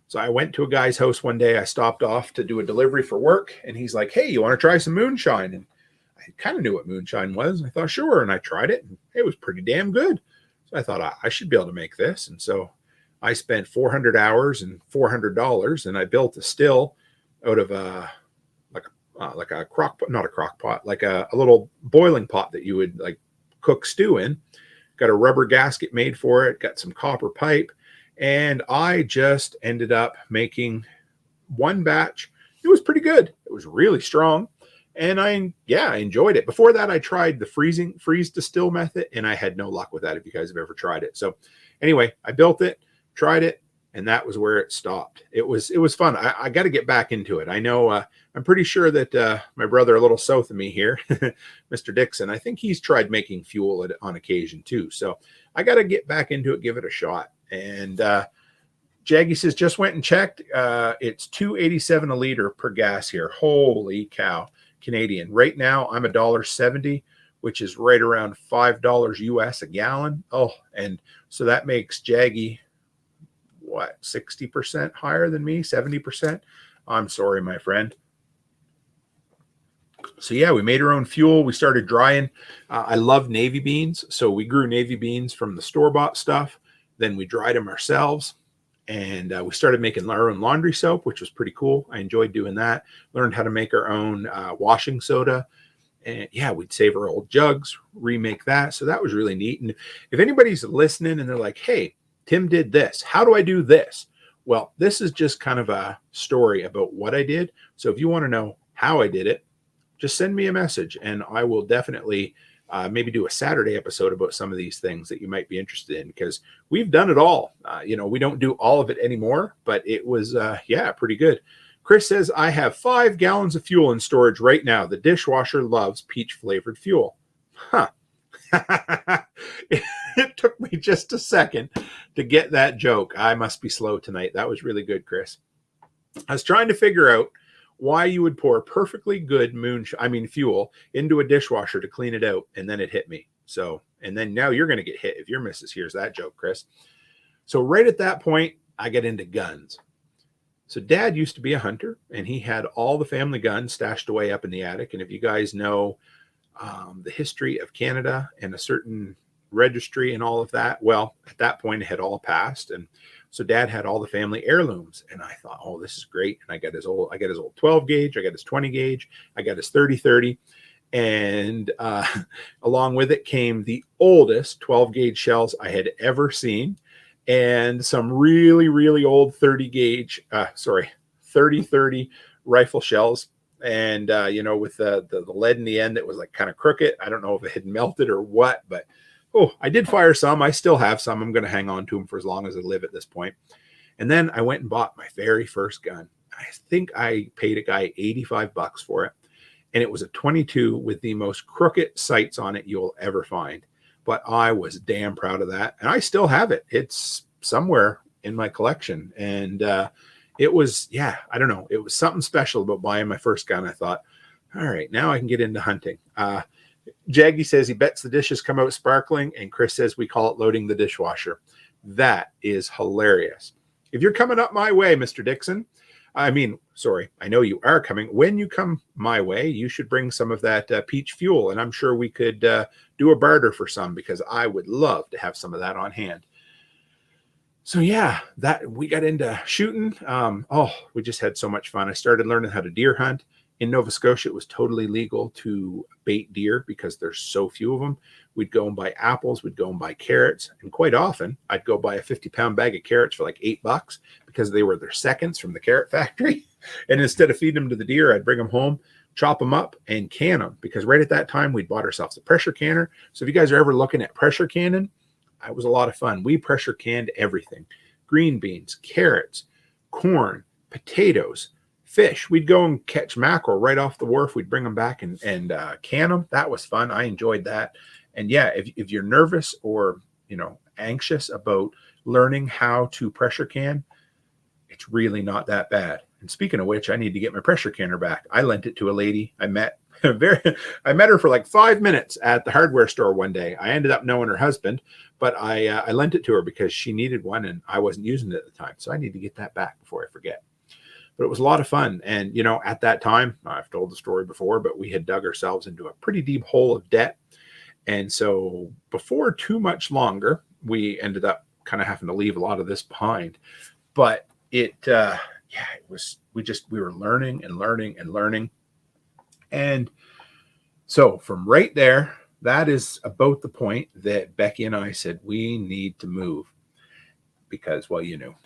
So I went to a guy's house one day. I stopped off to do a delivery for work, and he's like, hey, you want to try some moonshine? And I kind of knew what moonshine was. I thought, sure. And I tried it, and it was pretty damn good. So I thought I should be able to make this. And so I spent 400 hours and $400, and I built a still out of like a crock pot, not a crock pot, like a little boiling pot that you would like cook stew in. Got a rubber gasket made for it, got some copper pipe, and I just ended up making one batch. It was pretty good. It was really strong. And I enjoyed it. Before that, I tried the freeze distill method, and I had no luck with that if you guys have ever tried it. So anyway, I built it, tried it, and that was where it stopped. It was fun. I got to get back into it. I know I'm pretty sure that my brother a little south of me here, Mr. Dixon, I think he's tried making fuel on occasion too. So I got to get back into it, give it a shot. And Jaggy says, just went and checked. It's $2.87 a liter per gas here. Holy cow. Canadian. Right now, I'm $1.70, which is right around $5 US a gallon. Oh, and so that makes Jaggy, 60% higher than me, 70%? I'm sorry, my friend. So yeah, we made our own fuel. We started drying. I love navy beans. So we grew navy beans from the store-bought stuff. Then we dried them ourselves. And we started making our own laundry soap, which was pretty cool. I enjoyed doing that. Learned how to make our own washing soda. And yeah, we'd save our old jugs, remake that. So that was really neat. And if anybody's listening and they're like, hey, Tim did this, how do I do this? Well, this is just kind of a story about what I did. So if you want to know how I did it, just send me a message, and I will definitely maybe do a Saturday episode about some of these things that you might be interested in, because we've done it all. We don't do all of it anymore, but it was, pretty good. Chris says, I have 5 gallons of fuel in storage right now. The dishwasher loves peach flavored fuel. Huh. It took me just a second to get that joke. I must be slow tonight. That was really good, Chris. I was trying to figure out why you would pour perfectly good fuel into a dishwasher to clean it out, and then it hit me. So, and then now you're going to get hit if your missus hears that joke, Chris. So right at that point, I get into guns. So Dad used to be a hunter, and he had all the family guns stashed away up in the attic. And if you guys know the history of Canada and a certain registry and all of that, well, at that point it had all passed. And so Dad had all the family heirlooms, and I thought, oh, this is great. And I got his old 12 gauge, I got his 20 gauge, I got his 30-30, and along with it came the oldest 12 gauge shells I had ever seen. and some really, really old 30 rifle shells. And, with the lead in the end that was like kind of crooked. I don't know if it had melted or what, but I did fire some. I still have some. I'm going to hang on to them for as long as I live at this point. And then I went and bought my very first gun. I think I paid a guy $85 for it. And it was a 22 with the most crooked sights on it you'll ever find. But I was damn proud of that. And I still have it. It's somewhere in my collection. And it was, I don't know. It was something special about buying my first gun. I thought, all right, now I can get into hunting. Jaggy says he bets the dishes come out sparkling. And Chris says we call it loading the dishwasher. That is hilarious. If you're coming up my way, Mr. Dixon, I know you are coming. When you come my way, you should bring some of that peach fuel. And I'm sure we could do a barter for some, because I would love to have some of that on hand. So that we got into shooting. We just had so much fun. I started learning how to deer hunt. In Nova Scotia, it was totally legal to bait deer because there's so few of them. We'd go and buy apples. We'd go and buy carrots. And quite often, I'd go buy a 50-pound bag of carrots for like $8 because they were their seconds from the carrot factory. And instead of feeding them to the deer, I'd bring them home, chop them up, and can them. Because right at that time, we'd bought ourselves a pressure canner. So if you guys are ever looking at pressure canning, it was a lot of fun. We pressure canned everything. Green beans, carrots, corn, potatoes, fish. We'd go and catch mackerel right off the wharf. We'd bring them back and can them. That was fun. I enjoyed that. And if you're nervous or anxious about learning how to pressure can, it's really not that bad. And speaking of which, I need to get my pressure canner back. I lent it to a lady I met. I met her for like 5 minutes at the hardware store one day. I ended up knowing her husband, but I lent it to her because she needed one and I wasn't using it at the time. So I need to get that back before I forget. But it was a lot of fun. And, at that time, I've told the story before, but we had dug ourselves into a pretty deep hole of debt. And so before too much longer, we ended up kind of having to leave a lot of this behind. But we were learning and learning and learning. And so from right there, that is about the point that Becky and I said, we need to move. Because,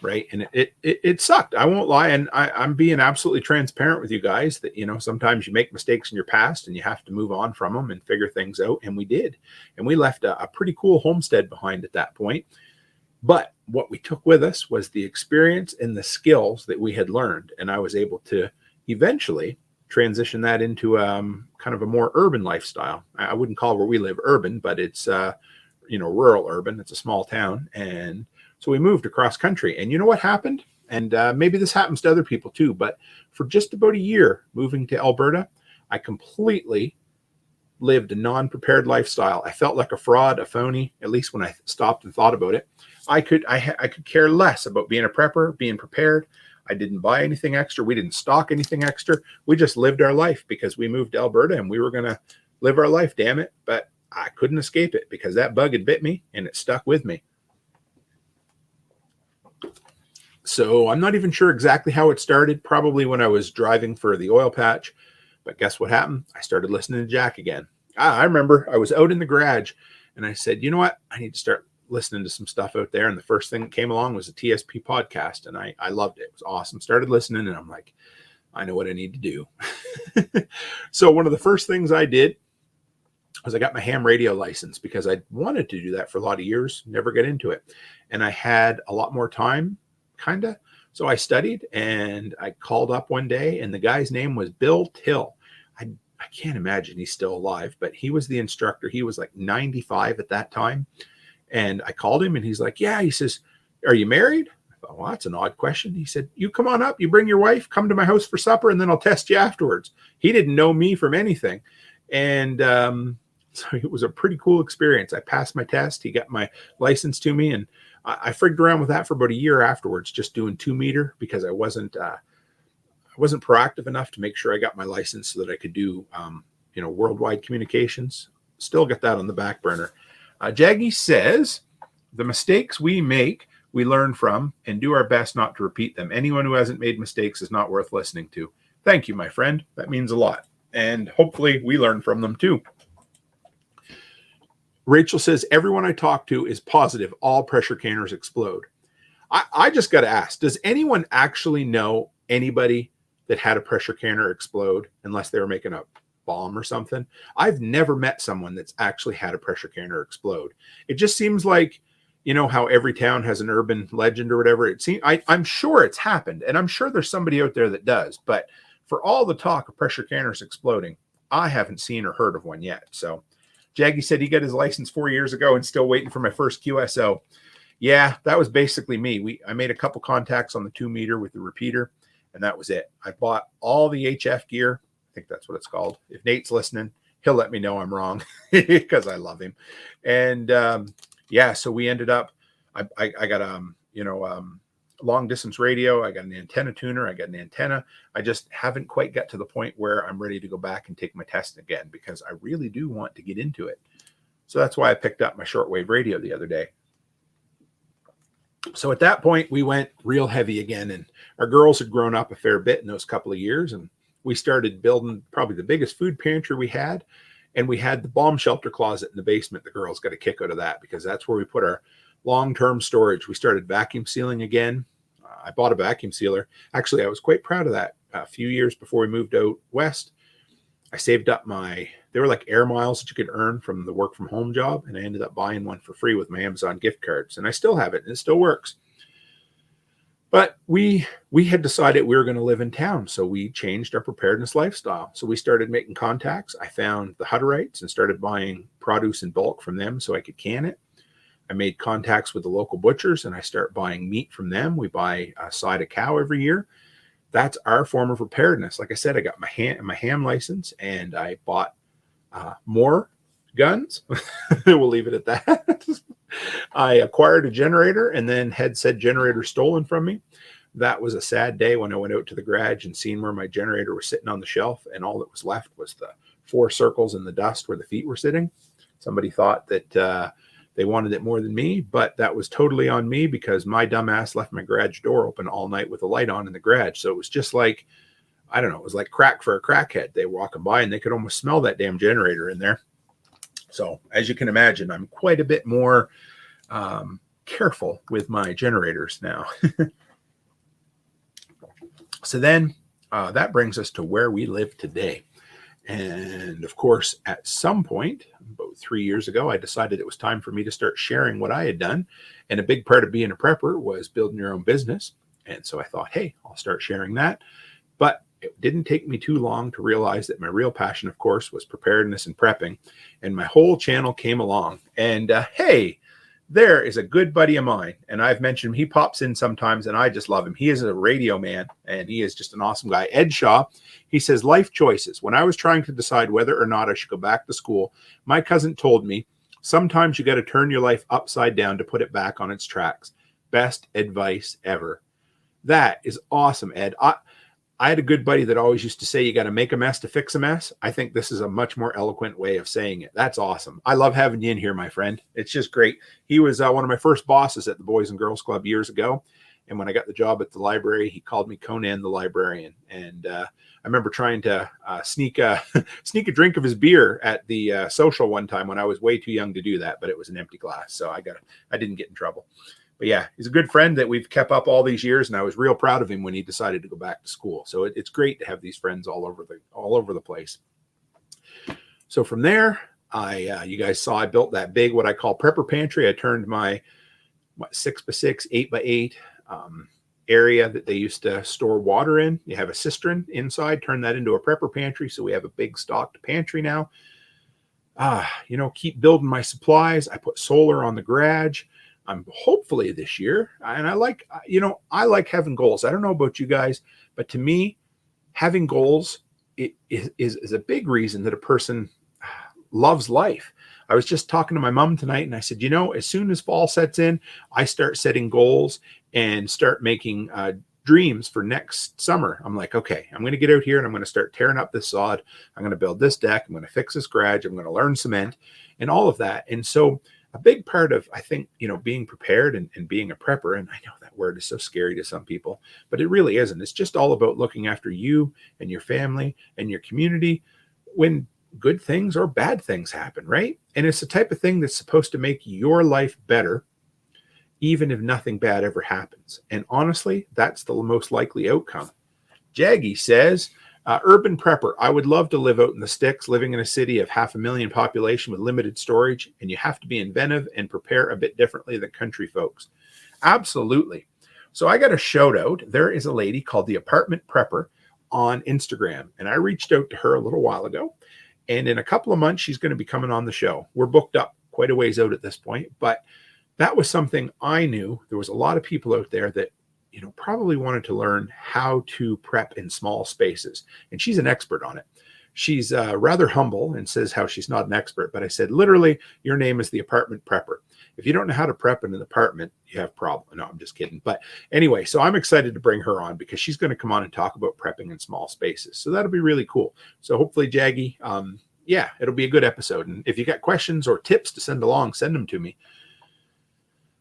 right? And it sucked. I won't lie. And I'm being absolutely transparent with you guys that, sometimes you make mistakes in your past and you have to move on from them and figure things out. And we did. And we left a pretty cool homestead behind at that point. But what we took with us was the experience and the skills that we had learned. And I was able to eventually transition that into kind of a more urban lifestyle. I wouldn't call where we live urban, but it's, rural urban. It's a small town. And so we moved across country. And you know what happened? And maybe this happens to other people too, but for just about a year moving to Alberta, I completely lived a non-prepared lifestyle. I felt like a fraud, a phony, at least when I stopped and thought about it. I could care less about being a prepper, being prepared. I didn't buy anything extra. We didn't stock anything extra. We just lived our life because we moved to Alberta and we were going to live our life, damn it. But I couldn't escape it because that bug had bit me and it stuck with me. So I'm not even sure exactly how it started, probably when I was driving for the oil patch. But guess what happened? I started listening to Jack again. I remember I was out in the garage and I said, you know what? I need to start listening to some stuff out there. And the first thing that came along was a TSP podcast. And I loved it. It was awesome. Started listening and I'm like, I know what I need to do. So one of the first things I did was I got my ham radio license because I wanted to do that for a lot of years, never got into it. And I had a lot more time, kind of. So I studied and I called up one day and the guy's name was Bill Till. I can't imagine he's still alive, but he was the instructor. He was like 95 at that time. And I called him and he's like, yeah, he says, are you married? I thought, well, that's an odd question. He said, you come on up, you bring your wife, come to my house for supper, and then I'll test you afterwards. He didn't know me from anything. And so it was a pretty cool experience. I passed my test. He got my license to me and I frigged around with that for about a year afterwards, just doing 2-meter because I wasn't proactive enough to make sure I got my license so that I could do, worldwide communications. Still got that on the back burner. Jaggy says, the mistakes we make, we learn from and do our best not to repeat them. Anyone who hasn't made mistakes is not worth listening to. Thank you, my friend. That means a lot. And hopefully we learn from them too. Rachel says, everyone I talk to is positive. All pressure canners explode. I just got to ask, does anyone actually know anybody that had a pressure canner explode unless they were making a bomb or something? I've never met someone that's actually had a pressure canner explode. It just seems like, you know, how every town has an urban legend or whatever. It seems, I'm sure it's happened, and I'm sure there's somebody out there that does. But for all the talk of pressure canners exploding, I haven't seen or heard of one yet. So Jaggy said he got his license 4 years ago and still waiting for my first QSO. Yeah, that was basically me. I made a couple contacts on the 2 meter with the repeater, and that was it. I bought all the HF gear. I think that's what it's called. If Nate's listening, he'll let me know I'm wrong because I love him. And yeah, so we ended up, I got long distance radio. I got an antenna tuner. I got an antenna. I just haven't quite got to the point where I'm ready to go back and take my test again, because I really do want to get into it. So that's why I picked up my shortwave radio the other day. So at that point, we went real heavy again, and our girls had grown up a fair bit in those couple of years, and we started building probably the biggest food pantry we had, and we had the bomb shelter closet in the basement. The girls got a kick out of that because that's where we put our long-term storage. We started vacuum sealing again. I bought a vacuum sealer. Actually, I was quite proud of that. A few years before we moved out west, I saved up they were like air miles that you could earn from the work from home job, and I ended up buying one for free with my Amazon gift cards, and I still have it, and it still works. But we had decided we were going to live in town, so we changed our preparedness lifestyle. So we started making contacts. I found the Hutterites and started buying produce in bulk from them so I could can it. I made contacts with the local butchers, and I start buying meat from them. We buy a side of cow every year. That's our form of preparedness. Like I said, I got my ham license, and I bought more guns. We'll leave it at that. I acquired a generator and then had said generator stolen from me. That was a sad day when I went out to the garage and seen where my generator was sitting on the shelf, and all that was left was the 4 circles in the dust where the feet were sitting. Somebody thought that they wanted it more than me, but that was totally on me because my dumbass left my garage door open all night with a light on in the garage. So it was just like, I don't know, it was like crack for a crackhead. They were walking by and they could almost smell that damn generator in there. So as you can imagine, I'm quite a bit more careful with my generators now. So then that brings us to where we live today. And of course, at some point, about 3 years ago, I decided it was time for me to start sharing what I had done. And a big part of being a prepper was building your own business. And so I thought, hey, I'll start sharing that. But it didn't take me too long to realize that my real passion, of course, was preparedness and prepping. And my whole channel came along. And hey, there is a good buddy of mine. And I've mentioned him. He pops in sometimes, and I just love him. He is a radio man, and he is just an awesome guy. Ed Shaw, he says, life choices. When I was trying to decide whether or not I should go back to school, my cousin told me, sometimes you got to turn your life upside down to put it back on its tracks. Best advice ever. That is awesome, Ed. I had a good buddy that always used to say, you got to make a mess to fix a mess. I think this is a much more eloquent way of saying it. That's awesome. I love having you in here, my friend. It's just great. He was one of my first bosses at the Boys and Girls Club years ago. And when I got the job at the library, he called me Conan the Librarian. And I remember trying to sneak a drink of his beer at the social one time when I was way too young to do that, but it was an empty glass. So I didn't get in trouble. But yeah, he's a good friend that we've kept up all these years, and I was real proud of him when he decided to go back to school. So it's great to have these friends all over the place. So from there, you guys saw I built that big, what I call prepper pantry. I turned my 6x6, 8x8 area that they used to store water in. You have a cistern inside, turn that into a prepper pantry. So we have a big stocked pantry now. Keep building my supplies. I put solar on the garage. I'm hopefully this year, and I like having goals. I don't know about you guys, but to me, having goals is a big reason that a person loves life. I was just talking to my mom tonight, and I said, as soon as fall sets in, I start setting goals and start making dreams for next summer. I'm like, okay, I'm going to get out here and I'm going to start tearing up this sod. I'm going to build this deck. I'm going to fix this garage. I'm going to learn cement and all of that. And so a big part of, I think, being prepared and being a prepper, and I know that word is so scary to some people, but it really isn't. It's just all about looking after you and your family and your community. When good things or bad things happen, right? And it's the type of thing that's supposed to make your life better, even if nothing bad ever happens. And honestly, that's the most likely outcome. Jaggy says, urban prepper, I would love to live out in the sticks, living in a city of 500,000 population with limited storage, and you have to be inventive and prepare a bit differently than country folks. Absolutely. So I got a shout out. There is a lady called the Apartment Prepper on Instagram, and I reached out to her a little while ago. And in a couple of months, she's going to be coming on the show. We're booked up quite a ways out at this point, but that was something I knew. There was a lot of people out there that, probably wanted to learn how to prep in small spaces. And she's an expert on it. She's rather humble and says how she's not an expert. But I said, literally, your name is the Apartment Prepper. If you don't know how to prep in an apartment, you have a problem. No, I'm just kidding. But anyway, so I'm excited to bring her on because she's going to come on and talk about prepping in small spaces. So that'll be really cool. So hopefully, Jaggy, it'll be a good episode. And if you got questions or tips to send along, send them to me.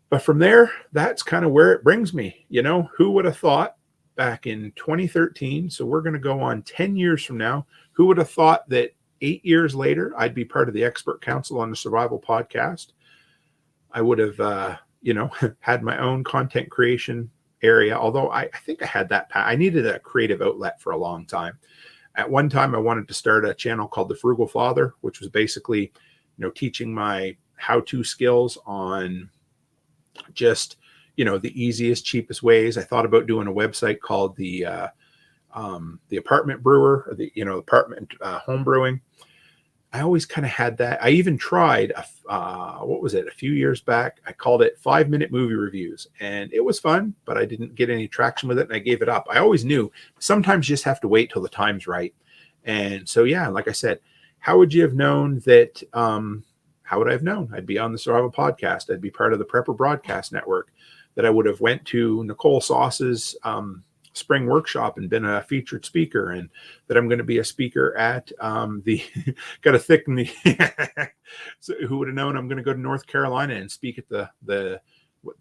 But from there, that's kind of where it brings me. Who would have thought back in 2013? So we're going to go on 10 years from now. Who would have thought that 8 years later, I'd be part of the expert council on the survival podcast? I would have, had my own content creation area. Although I think I had that. I needed a creative outlet for a long time. At one time, I wanted to start a channel called The Frugal Father, which was basically, teaching my how-to skills on just, the easiest, cheapest ways. I thought about doing a website called the Apartment Brewer, or the, apartment home brewing. I always kind of had that. I even tried, a few years back. I called it 5-minute movie reviews, and it was fun, but I didn't get any traction with it, and I gave it up. I always knew sometimes you just have to wait till the time's right. And so, yeah, like I said, how would you have known that? How would I have known? I'd be on the Survival Podcast. I'd be part of the Prepper Broadcast Network. That I would have went to Nicole Sauce's spring workshop and been a featured speaker, and that I'm going to be a speaker at the got to thicken the. So who would have known I'm going to go to North Carolina and speak at the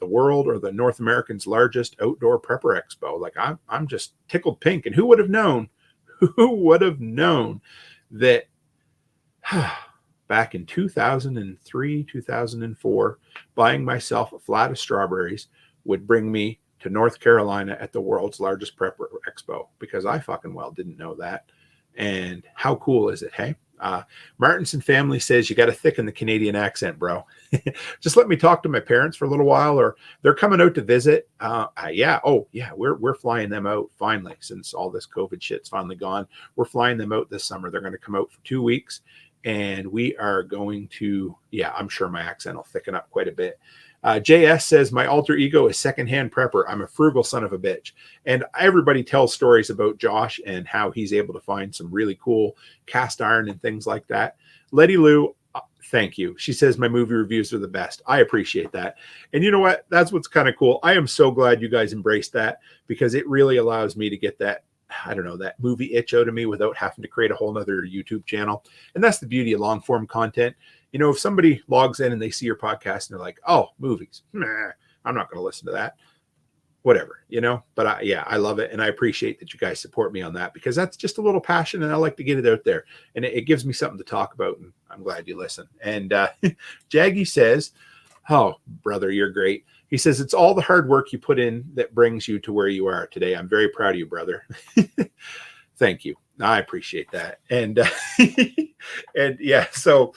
world or the North American's largest outdoor prepper expo? Like I'm just tickled pink. And who would have known? Who would have known that? Back in 2003, 2004, buying myself a flat of strawberries would bring me to North Carolina at the world's largest prepper expo, because I fucking well didn't know that. And how cool is it, hey? Martinson family says you got to thicken the Canadian accent, bro. Just let me talk to my parents for a little while, or they're coming out to visit. We're flying them out finally, since all this COVID shit's finally gone. We're flying them out this summer. They're going to come out for 2 weeks. And we are going to, I'm sure my accent will thicken up quite a bit. JS says, my alter ego is secondhand prepper. I'm a frugal son of a bitch. And everybody tells stories about Josh and how he's able to find some really cool cast iron and things like that. Letty Lou, thank you. She says, my movie reviews are the best. I appreciate that. And you know what? That's what's kind of cool. I am so glad you guys embraced that, because it really allows me to get that, that movie itch out of me without having to create a whole nother YouTube channel. And that's the beauty of long form content. If somebody logs in and they see your podcast and they're like, oh, movies, I'm not going to listen to that. Whatever, but I love it. And I appreciate that you guys support me on that, because that's just a little passion and I like to get it out there, and it gives me something to talk about. And I'm glad you listen. And Jaggy says, oh, brother, you're great. He says, it's all the hard work you put in that brings you to where you are today. I'm very proud of you, brother. Thank you. I appreciate that. And, so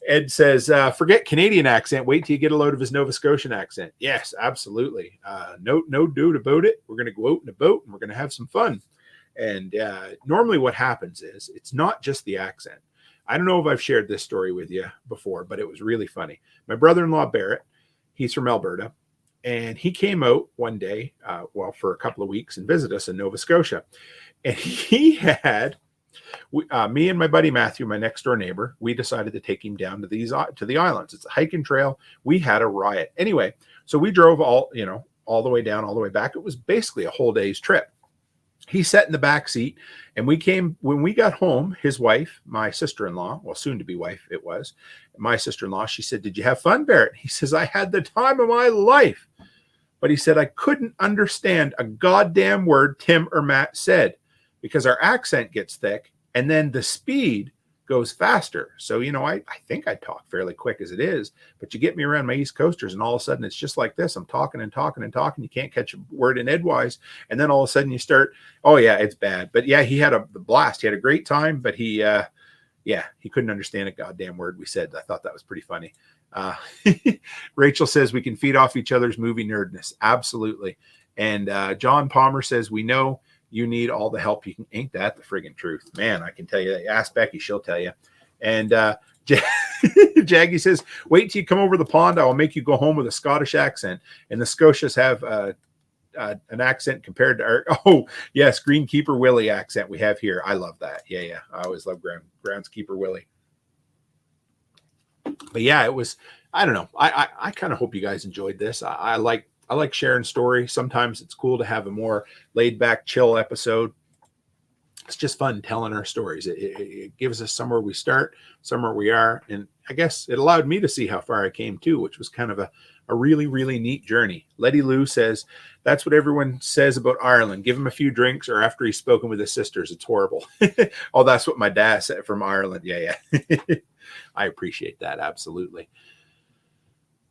Ed says, forget Canadian accent. Wait till you get a load of his Nova Scotian accent. Yes, absolutely. No doubt about it. We're going to go out in a boat and we're going to have some fun. And normally what happens is it's not just the accent. I don't know if I've shared this story with you before, but it was really funny. My brother-in-law, Barrett, he's from Alberta. And he came out one day, for a couple of weeks, and visited us in Nova Scotia. And he had, me and my buddy Matthew, my next door neighbor, we decided to take him down to the islands. It's a hiking trail. We had a riot. Anyway, so we drove all the way down, all the way back. It was basically a whole day's trip. He sat in the back seat, and when we got home, his wife, my sister-in-law, well, soon to be wife, it was my sister-in-law. She said, did you have fun, Barrett? He says, I had the time of my life. But he said, I couldn't understand a goddamn word Tim or Matt said, because our accent gets thick, and then the speed goes faster. So, I think I talk fairly quick as it is, but you get me around my East Coasters and all of a sudden it's just like this. I'm talking and talking and talking. You can't catch a word in edgewise. And then all of a sudden you start, oh yeah, it's bad. But yeah, he had a blast. He had a great time, but he couldn't understand a goddamn word we said. I thought that was pretty funny. Rachel says we can feed off each other's movie nerdness. Absolutely. And John Palmer says, we know you need all the help you can. Ain't that the friggin' truth, man? I can tell you that. Ask Becky, she'll tell you. And Jaggy says, wait till you come over the pond. I will make you go home with a Scottish accent. And the Scotias have an accent compared to our, oh yes, Greenkeeper Willie accent we have here. I love that. Yeah. I always love Groundskeeper Willie. But yeah, it was, I don't know. I kind of hope you guys enjoyed this. I like sharing story. Sometimes it's cool to have a more laid back, chill episode. It's just fun telling our stories. It gives us somewhere we start, somewhere we are. And I guess it allowed me to see how far I came too, which was kind of a really, really neat journey. Letty Lou says, that's what everyone says about Ireland. Give him a few drinks or after he's spoken with his sisters. It's horrible. Oh, that's what my dad said from Ireland. Yeah. I appreciate that. Absolutely.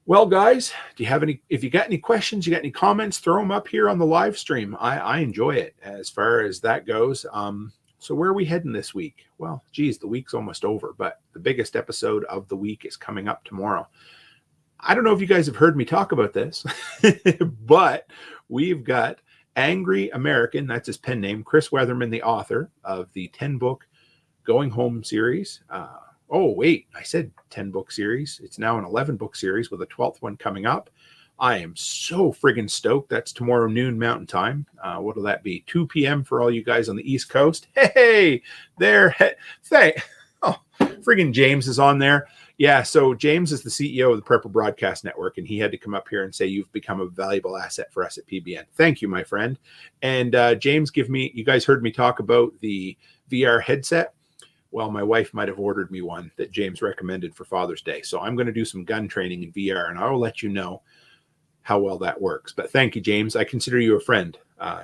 Well, guys, if you got any questions, you got any comments, throw them up here on the live stream. I enjoy it as far as that goes. So where are we heading this week? Well, geez, the week's almost over, but the biggest episode of the week is coming up tomorrow. I don't know if you guys have heard me talk about this, but we've got Angry American, that's his pen name, Chris Weatherman, the author of the 10-book Going Home series. Oh, wait, I said 10-book series. It's now an 11-book series with a 12th one coming up. I am so friggin' stoked. That's tomorrow noon Mountain Time. What'll that be? 2 p.m. for all you guys on the East Coast. Hey, there. Oh, friggin' James is on there. Yeah, so James is the CEO of the Prepper Broadcast Network, and he had to come up here and say, you've become a valuable asset for us at PBN. Thank you, my friend. And James, you guys heard me talk about the VR headset. Well, my wife might have ordered me one that James recommended for Father's Day. So I'm going to do some gun training in VR, and I will let you know how well that works. But thank you, James. I consider you a friend.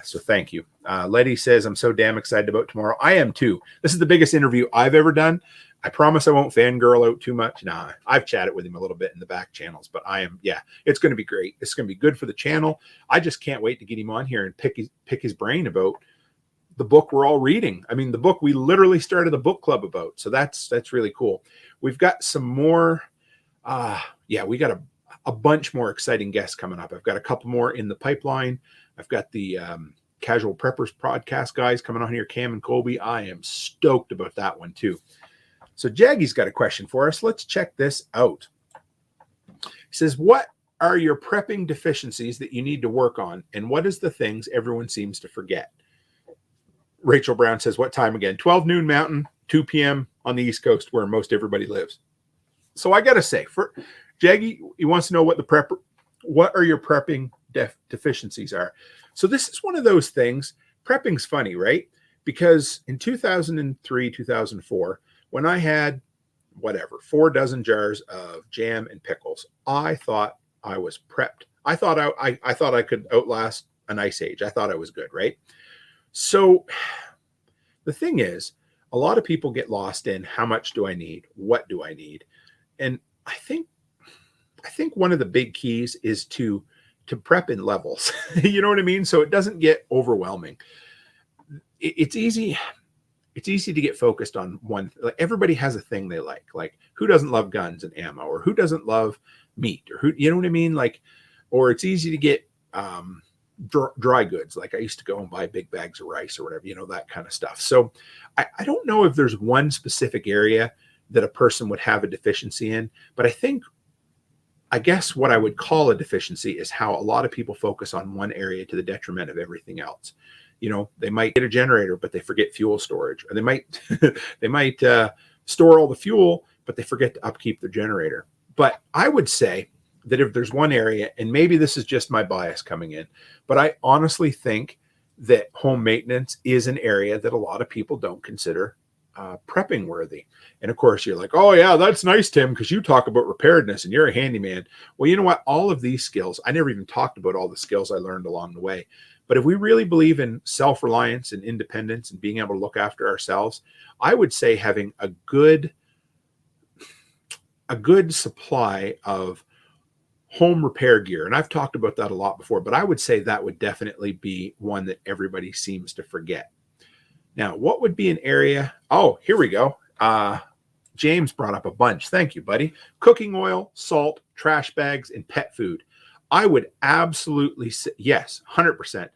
So thank you. Letty says, I'm so damn excited about tomorrow. I am too. This is the biggest interview I've ever done. I promise I won't fangirl out too much. Nah, I've chatted with him a little bit in the back channels, but it's going to be great. It's going to be good for the channel. I just can't wait to get him on here and pick his brain about the book we're all reading. I mean, the book we literally started a book club about. So that's really cool. We've got some more. We got a bunch more exciting guests coming up. I've got a couple more in the pipeline. I've got the Casual Preppers podcast guys coming on here, Cam and Colby. I am stoked about that one too. So Jaggy's got a question for us. Let's check this out. He says, what are your prepping deficiencies that you need to work on? And what is the things everyone seems to forget? Rachel Brown says, what time again? 12 noon Mountain, 2 p.m. on the East Coast where most everybody lives. So I got to say, for Jaggy, he wants to know what are your prepping deficiencies are. So this is one of those things. Prepping's funny, right? Because in 2003, 2004, when I had 4 dozen jars of jam and pickles, I thought I was prepped. I thought I could outlast an ice age. I thought I was good, right? So the thing is, a lot of people get lost in how much do I need? What do I need? And I think one of the big keys is to prep in levels. You know what I mean? So it doesn't get overwhelming. It's easy to get focused on one. Like everybody has a thing they like. Like who doesn't love guns and ammo, or who doesn't love meat, or who, you know what I mean? Like, or it's easy to get dry goods. Like I used to go and buy big bags of rice or whatever, that kind of stuff. So I don't know if there's one specific area that a person would have a deficiency in, but I guess what I would call a deficiency is how a lot of people focus on one area to the detriment of everything else. They might get a generator, but they forget fuel storage, or they might store all the fuel, but they forget to upkeep their generator. But I would say that if there's one area, and maybe this is just my bias coming in, but I honestly think that home maintenance is an area that a lot of people don't consider prepping worthy. And of course, you're like, oh, yeah, that's nice, Tim, because you talk about preparedness and you're a handyman. Well, you know what? All of these skills, I never even talked about all the skills I learned along the way. But if we really believe in self-reliance and independence and being able to look after ourselves, I would say having a good supply of home repair gear. And I've talked about that a lot before, but I would say that would definitely be one that everybody seems to forget. Now, what would be an area? Oh, here we go. James brought up a bunch. Thank you, buddy. Cooking oil, salt, trash bags, and pet food. I would absolutely say yes, 100%.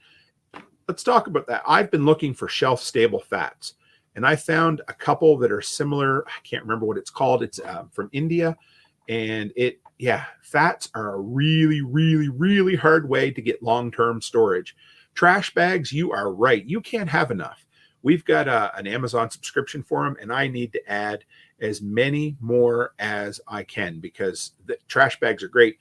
Let's talk about that. I've been looking for shelf-stable fats, and I found a couple that are similar. I can't remember what it's called. It's from India, and fats are a really, really, really hard way to get long-term storage. Trash bags, you are right. You can't have enough. We've got an Amazon subscription for them, and I need to add as many more as I can because the trash bags are great.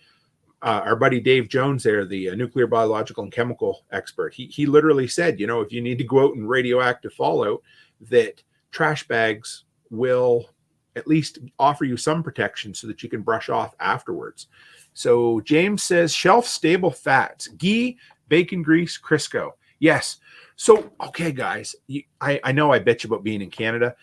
Our buddy Dave Jones there, the nuclear, biological, and chemical expert, he literally said, if you need to go out in radioactive fallout, that trash bags will at least offer you some protection so that you can brush off afterwards. So James says shelf-stable fats, ghee, bacon grease, Crisco. Yes. So, okay, guys, I know I bet you about being in Canada.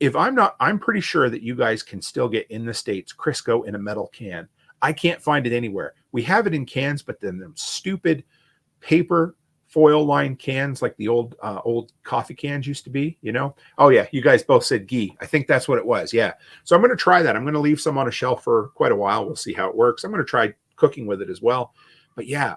If I'm not, I'm pretty sure that you guys can still get in the States Crisco in a metal can. I can't find it anywhere. We have it in cans, but then them stupid paper foil lined cans like the old coffee cans used to be, Oh yeah, you guys both said ghee. I think that's what it was. Yeah. So I'm going to try that. I'm going to leave some on a shelf for quite a while. We'll see how it works. I'm going to try cooking with it as well. But yeah,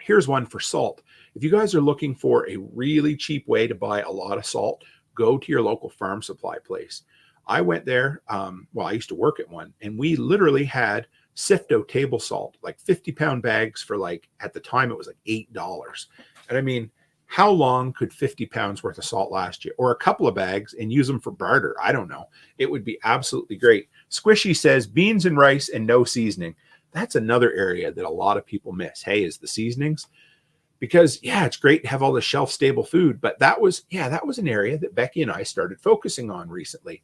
here's one for salt. If you guys are looking for a really cheap way to buy a lot of salt, go to your local farm supply place. I went there. I used to work at one, and we literally had Sifto table salt, like 50-pound bags for at the time it was like $8. And I mean, how long could 50 pounds worth of salt last you? Or a couple of bags and use them for barter? I don't know. It would be absolutely great. Squishy says beans and rice and no seasoning. That's another area that a lot of people miss. Hey, is the seasonings? Because it's great to have all the shelf-stable food, but that was an area that Becky and I started focusing on recently.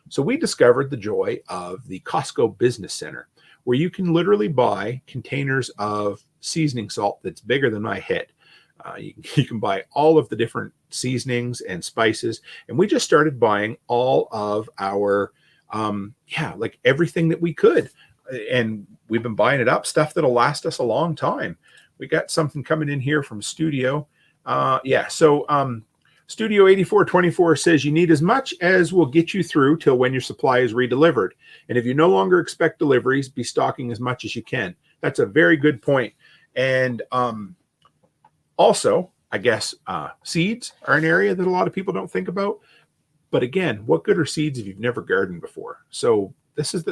So we discovered the joy of the Costco Business Center, where you can literally buy containers of seasoning salt that's bigger than my head. You can buy all of the different seasonings and spices, and we just started buying all of our, everything that we could, and we've been buying it up, stuff that'll last us a long time. We got something coming in here from Studio. Studio 8424 says you need as much as will get you through till when your supply is redelivered. And if you no longer expect deliveries, be stocking as much as you can. That's a very good point. And also, I guess seeds are an area that a lot of people don't think about. But again, what good are seeds if you've never gardened before? So this is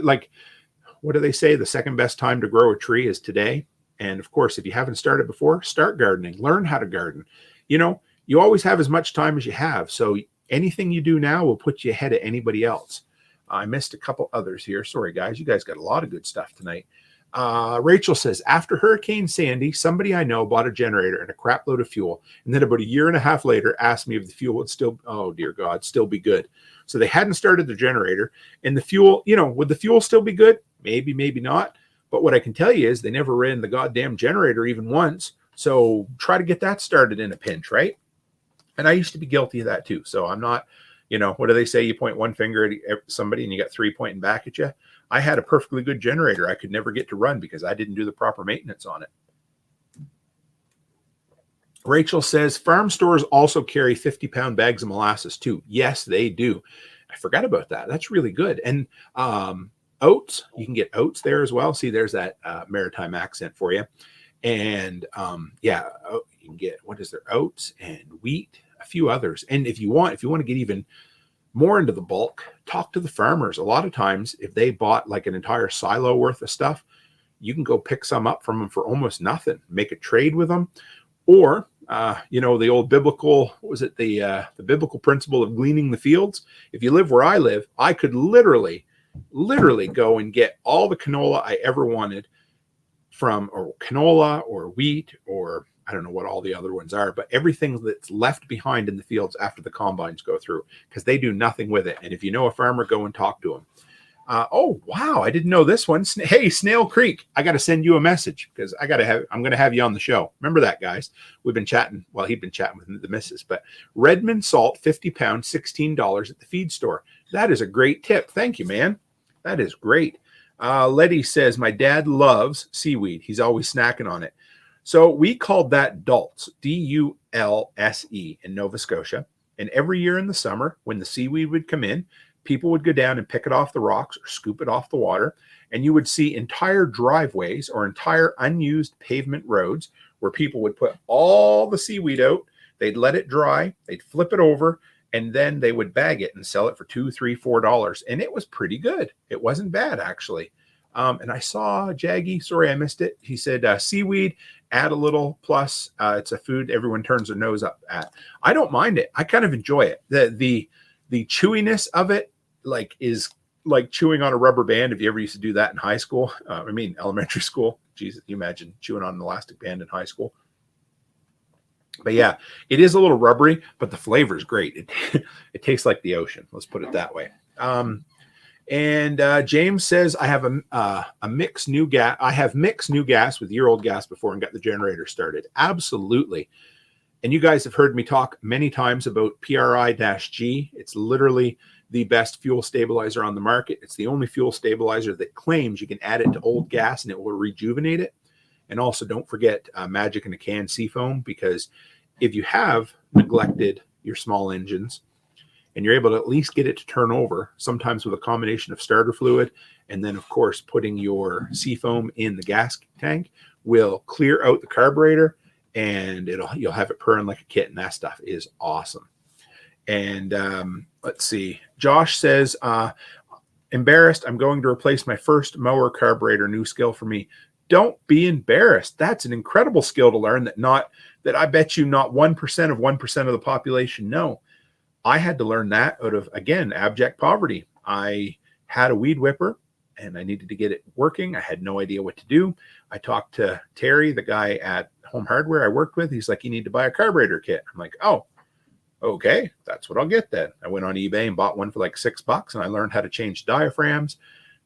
what do they say? The second best time to grow a tree is today. And of course, if you haven't started before, start gardening. Learn how to garden. You always have as much time as you have. So anything you do now will put you ahead of anybody else. I missed a couple others here. Sorry, guys. You guys got a lot of good stuff tonight. Rachel says, after Hurricane Sandy, somebody I know bought a generator and a crap load of fuel. And then about a year and a half later, asked me if the fuel would still, oh, dear God, still be good. So they hadn't started the generator. And the fuel, would the fuel still be good? Maybe, maybe not. But what I can tell you is they never ran the goddamn generator even once. So try to get that started in a pinch, right? And I used to be guilty of that too. So I'm not, what do they say? You point one finger at somebody and you got three pointing back at you. I had a perfectly good generator I could never get to run because I didn't do the proper maintenance on it. Rachel says farm stores also carry 50-pound bags of molasses too. Yes, they do. I forgot about that. That's really good. And oats, you can get oats there as well. See, there's that maritime accent for you. And you can get, what is there? Oats and wheat, a few others. And if you want to get even more into the bulk, talk to the farmers. A lot of times, if they bought like an entire silo worth of stuff, you can go pick some up from them for almost nothing, make a trade with them. Or, the old biblical, what was it? The biblical principle of gleaning the fields. If you live where I live, I could literally go and get all the canola I ever wanted from, or canola or wheat or I don't know what all the other ones are, but everything that's left behind in the fields after the combines go through, because they do nothing with it. And if you know a farmer, go and talk to him. Oh, wow. I didn't know this one. Hey, Snail Creek, I got to send you a message because I'm going to have you on the show. Remember that, guys? We've been chatting. Well, he'd been chatting with the missus, but Redmond salt, 50 pounds, $16 at the feed store. That is a great tip. Thank you, man. That is great. Letty says, my dad loves seaweed. He's always snacking on it. So we called that dulse, D-U-L-S-E in Nova Scotia. And every year in the summer, when the seaweed would come in, people would go down and pick it off the rocks or scoop it off the water. And you would see entire driveways or entire unused pavement roads where people would put all the seaweed out. They'd let it dry. They'd flip it over. And then they would bag it and sell it for $2, $3, $4. And it was pretty good. It wasn't bad, actually. And I saw Jaggy. Sorry, I missed it. He said, seaweed, add a little. Plus, it's a food everyone turns their nose up at. I don't mind it. I kind of enjoy it. The chewiness of it, is like chewing on a rubber band. If you ever used to do that in high school, elementary school. Jesus, you imagine chewing on an elastic band in high school. But yeah, it is a little rubbery, but the flavor is great. It tastes like the ocean. Let's put it that way. And James says, I have a mixed new gas. I have mixed new gas with year-old gas before and got the generator started. Absolutely. And you guys have heard me talk many times about PRI-G. It's literally the best fuel stabilizer on the market. It's the only fuel stabilizer that claims you can add it to old gas and it will rejuvenate it. And also don't forget Magic in a Can Seafoam, because if you have neglected your small engines and you're able to at least get it to turn over, sometimes with a combination of starter fluid and then, of course, putting your Seafoam in the gas tank, will clear out the carburetor and you'll have it purring like a kitten. That stuff is awesome. And let's see. Josh says, embarrassed. I'm going to replace my first mower carburetor. New skill for me. Don't be embarrassed. That's an incredible skill to learn that I bet you not 1% of 1% of the population know. I had to learn that out of, again, abject poverty. I had a weed whipper and I needed to get it working. I had no idea what to do. I talked to Terry, the guy at Home Hardware I worked with. He's like, you need to buy a carburetor kit. I'm like, oh, okay, that's what I'll get then. I went on eBay and bought one for like $6 and I learned how to change diaphragms,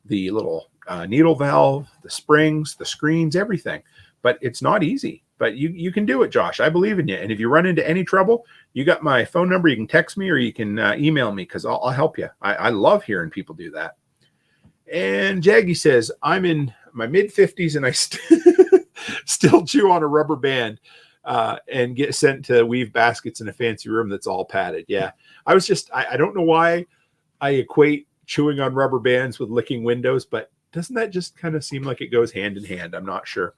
the little needle valve, the springs, the screens, everything. But it's not easy. But you can do it, Josh. I believe in you. And if you run into any trouble, you got my phone number. You can text me or you can email me because I'll help you. I love hearing people do that. And Jaggy says, I'm in my mid-50s and I still chew on a rubber band and get sent to weave baskets in a fancy room that's all padded. Yeah, I don't know why I equate chewing on rubber bands with licking windows, but doesn't that just kind of seem like it goes hand in hand? I'm not sure.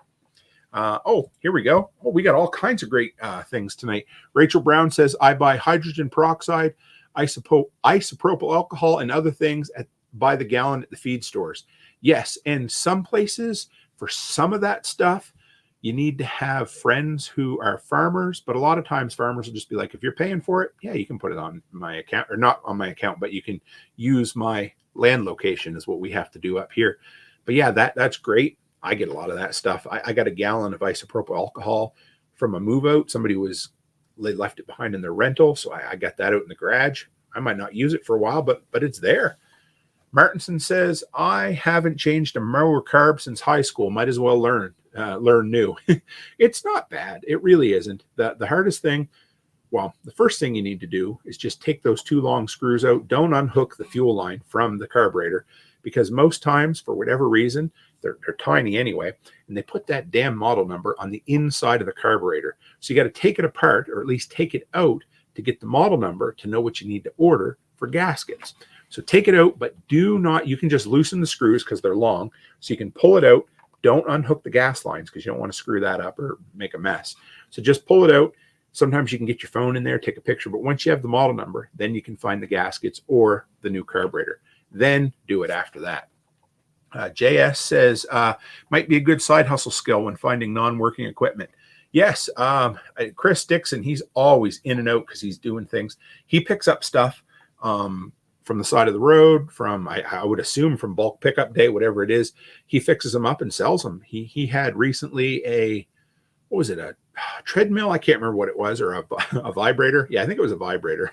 Here we go. Oh, we got all kinds of great things tonight. Rachel Brown says, I buy hydrogen peroxide, isopropyl alcohol, and other things by the gallon at the feed stores. Yes, and some places, for some of that stuff, you need to have friends who are farmers, but a lot of times farmers will just be like, if you're paying for it, yeah, you can put it on my account, or not on my account, but you can use my land location is what we have to do up here. But yeah, that's great. I get a lot of that stuff. I got a gallon of isopropyl alcohol from a move out. They left it behind in their rental. So I got that out in the garage. I might not use it for a while, but it's there. Martinson says, I haven't changed a mower carb since high school. Might as well learn new. It's not bad. It really isn't. The hardest thing, well, the first thing you need to do is just take those two long screws out. Don't unhook the fuel line from the carburetor, because most times, for whatever reason, they're tiny anyway, and they put that damn model number on the inside of the carburetor. So you got to take it apart, or at least take it out to get the model number to know what you need to order for gaskets. So take it out, but do not, you can just loosen the screws because they're long. So you can pull it out. Don't unhook the gas lines because you don't want to screw that up or make a mess. So just pull it out. Sometimes you can get your phone in there, take a picture, but once you have the model number, then you can find the gaskets or the new carburetor. Then do it after that. JS says, might be a good side hustle skill when finding non-working equipment. Yes, Chris Dixon, he's always in and out because he's doing things. He picks up stuff from the side of the road, from, I would assume, from bulk pickup day, whatever it is. He fixes them up and sells them. He had recently what was it, a treadmill? I can't remember what it was, or a vibrator. Yeah, I think it was a vibrator.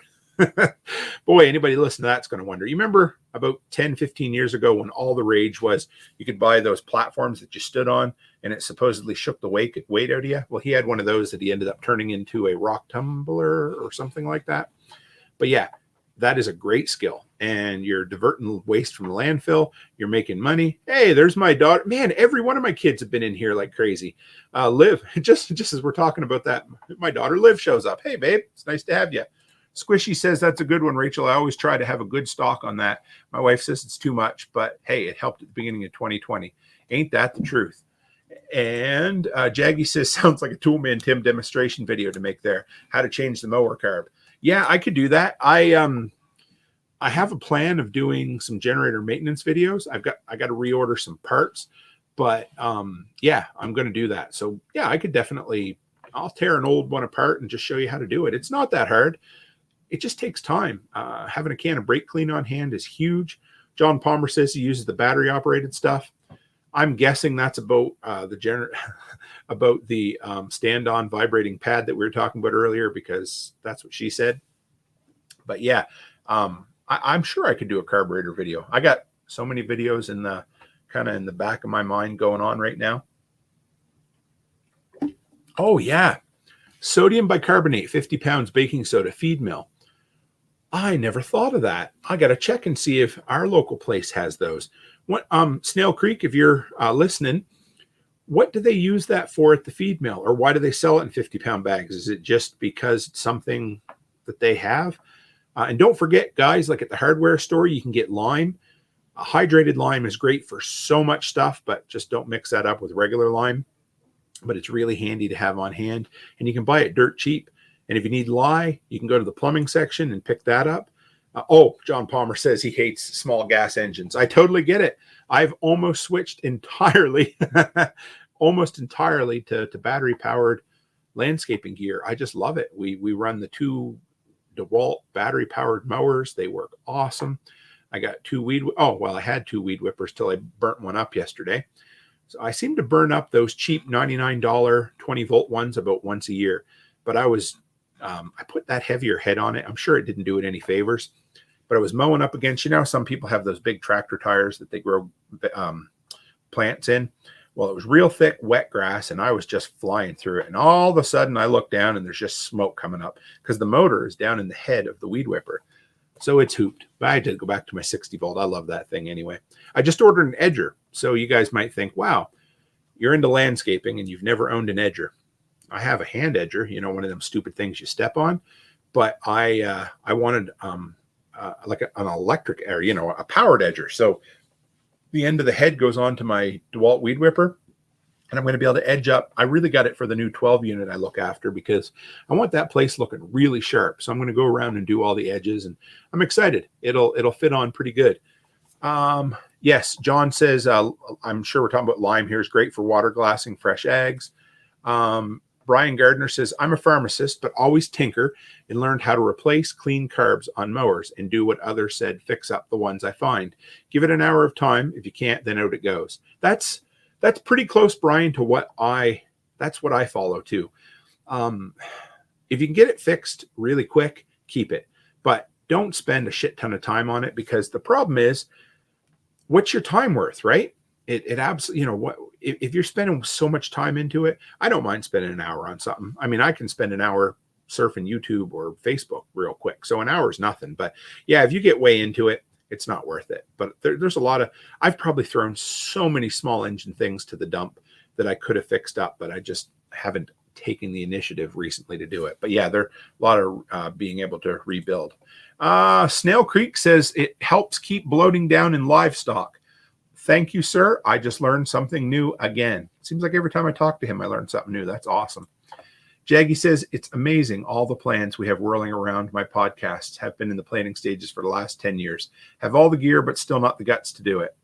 Boy, anybody listen to that's going to wonder. You remember about 10, 15 years ago when all the rage was you could buy those platforms that you stood on and it supposedly shook the weight out of you? Well, he had one of those that he ended up turning into a rock tumbler or something like that. But yeah, that is a great skill. And you're diverting waste from the landfill. You're making money. Hey, there's my daughter. Man, every one of my kids have been in here like crazy. Liv, just as we're talking about that, my daughter Liv shows up. Hey, babe, it's nice to have you. Squishy says that's a good one, Rachel. I always try to have a good stock on that. My wife says it's too much, but hey, it helped at the beginning of 2020. Ain't that the truth? And Jaggy says, sounds like a Toolman Tim demonstration video to make there. How to change the mower carb. Yeah, I could do that. I have a plan of doing some generator maintenance videos. I got to reorder some parts, but yeah, I'm going to do that. So yeah, I could definitely, I'll tear an old one apart and just show you how to do it. It's not that hard. It just takes time. Having a can of brake clean on hand is huge. John Palmer says he uses the battery operated stuff. I'm guessing that's about about the stand-on vibrating pad that we were talking about earlier, because that's what she said. But yeah, I'm sure I could do a carburetor video. I got so many videos in the kind of in the back of my mind going on right now. Oh yeah, sodium bicarbonate, 50 pounds baking soda, feed mill. I never thought of that. I got to check and see if our local place has those. What, Snail Creek, if you're listening, what do they use that for at the feed mill? Or why do they sell it in 50-pound bags? Is it just because it's something that they have? And don't forget, guys, like at the hardware store, you can get lime. Hydrated lime is great for so much stuff, but just don't mix that up with regular lime. But it's really handy to have on hand. And you can buy it dirt cheap. And if you need lye, you can go to the plumbing section and pick that up. John Palmer says he hates small gas engines. I totally get it. I've almost switched entirely, to battery-powered landscaping gear. I just love it. We run the 2 DeWalt battery-powered mowers. They work awesome. I got 2 I had 2 weed whippers till I burnt one up yesterday. So I seem to burn up those cheap $99 20-volt ones about once a year. But I put that heavier head on it. I'm sure it didn't do it any favors, but I was mowing up against, some people have those big tractor tires that they grow plants in. Well, it was real thick, wet grass, and I was just flying through it. And all of a sudden I look down and there's just smoke coming up because the motor is down in the head of the weed whipper. So it's hooped. But I had to go back to my 60 volt. I love that thing anyway. I just ordered an edger. So you guys might think, wow, you're into landscaping and you've never owned an edger. I have a hand edger, one of them stupid things you step on, but I wanted like an electric or a powered edger. So the end of the head goes on to my DeWalt weed whipper, and I'm going to be able to edge up. I really got it for the new 12 unit I look after because I want that place looking really sharp. So I'm going to go around and do all the edges, and I'm excited. It'll fit on pretty good. Yes, John says I'm sure we're talking about lime here. Is great for water glassing fresh eggs. Brian Gardner says, I'm a pharmacist, but always tinker and learned how to replace clean carbs on mowers and do what others said, fix up the ones I find. Give it an hour of time. If you can't, then out it goes. That's pretty close, Brian, to that's what I follow too. If you can get it fixed really quick, keep it, but don't spend a shit ton of time on it, because the problem is, what's your time worth, right? It absolutely, if you're spending so much time into it, I don't mind spending an hour on something. I mean, I can spend an hour surfing YouTube or Facebook real quick. So an hour is nothing. But yeah, if you get way into it, it's not worth it. But there's a lot of, I've probably thrown so many small engine things to the dump that I could have fixed up, but I just haven't taken the initiative recently to do it. But yeah, there are a lot of being able to rebuild. Snail Creek says it helps keep bloating down in livestock. Thank you, sir. I just learned something new again. Seems like every time I talk to him, I learn something new. That's awesome. Jaggy says, it's amazing. All the plans we have whirling around my podcasts have been in the planning stages for the last 10 years. Have all the gear, but still not the guts to do it.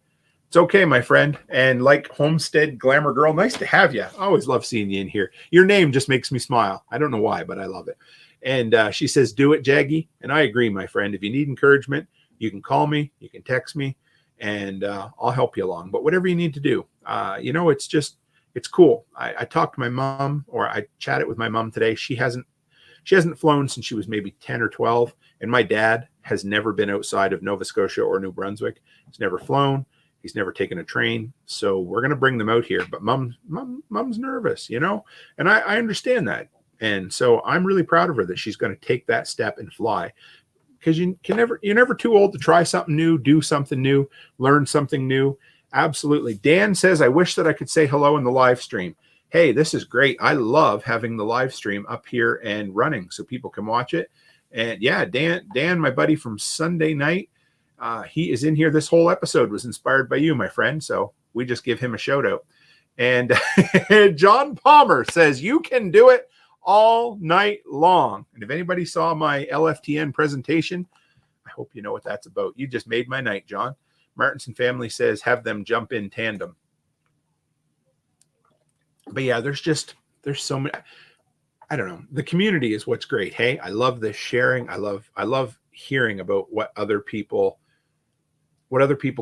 It's okay, my friend. And like Homestead Glamour Girl, nice to have you. I always love seeing you in here. Your name just makes me smile. I don't know why, but I love it. And she says, do it, Jaggy. And I agree, my friend. If you need encouragement, you can call me, you can text me, and I'll help you along. But whatever you need to do, it's just it's cool. I talked to my mom, or I chatted with my mom today. She hasn't flown since she was maybe 10 or 12. And my dad has never been outside of Nova Scotia or New Brunswick. He's never flown. He's never taken a train. So we're going to bring them out here. But mom's nervous, you know, and I understand that. And so I'm really proud of her that she's going to take that step and fly, because you're never too old to try something new, do something new, learn something new. Absolutely. Dan says, I wish that I could say hello in the live stream. Hey, this is great. I love having the live stream up here and running so people can watch it. And yeah, Dan, my buddy from Sunday night, he is in here. This whole episode was inspired by you, my friend. So we just give him a shout out. And John Palmer says, you can do it all night long. And if anybody saw my LFTN presentation, I hope you know what that's about. You just made my night, John. Martinson family says, have them jump in tandem. But yeah, there's so many. I don't know. The community is what's great. Hey, I love this sharing. I love hearing about what other people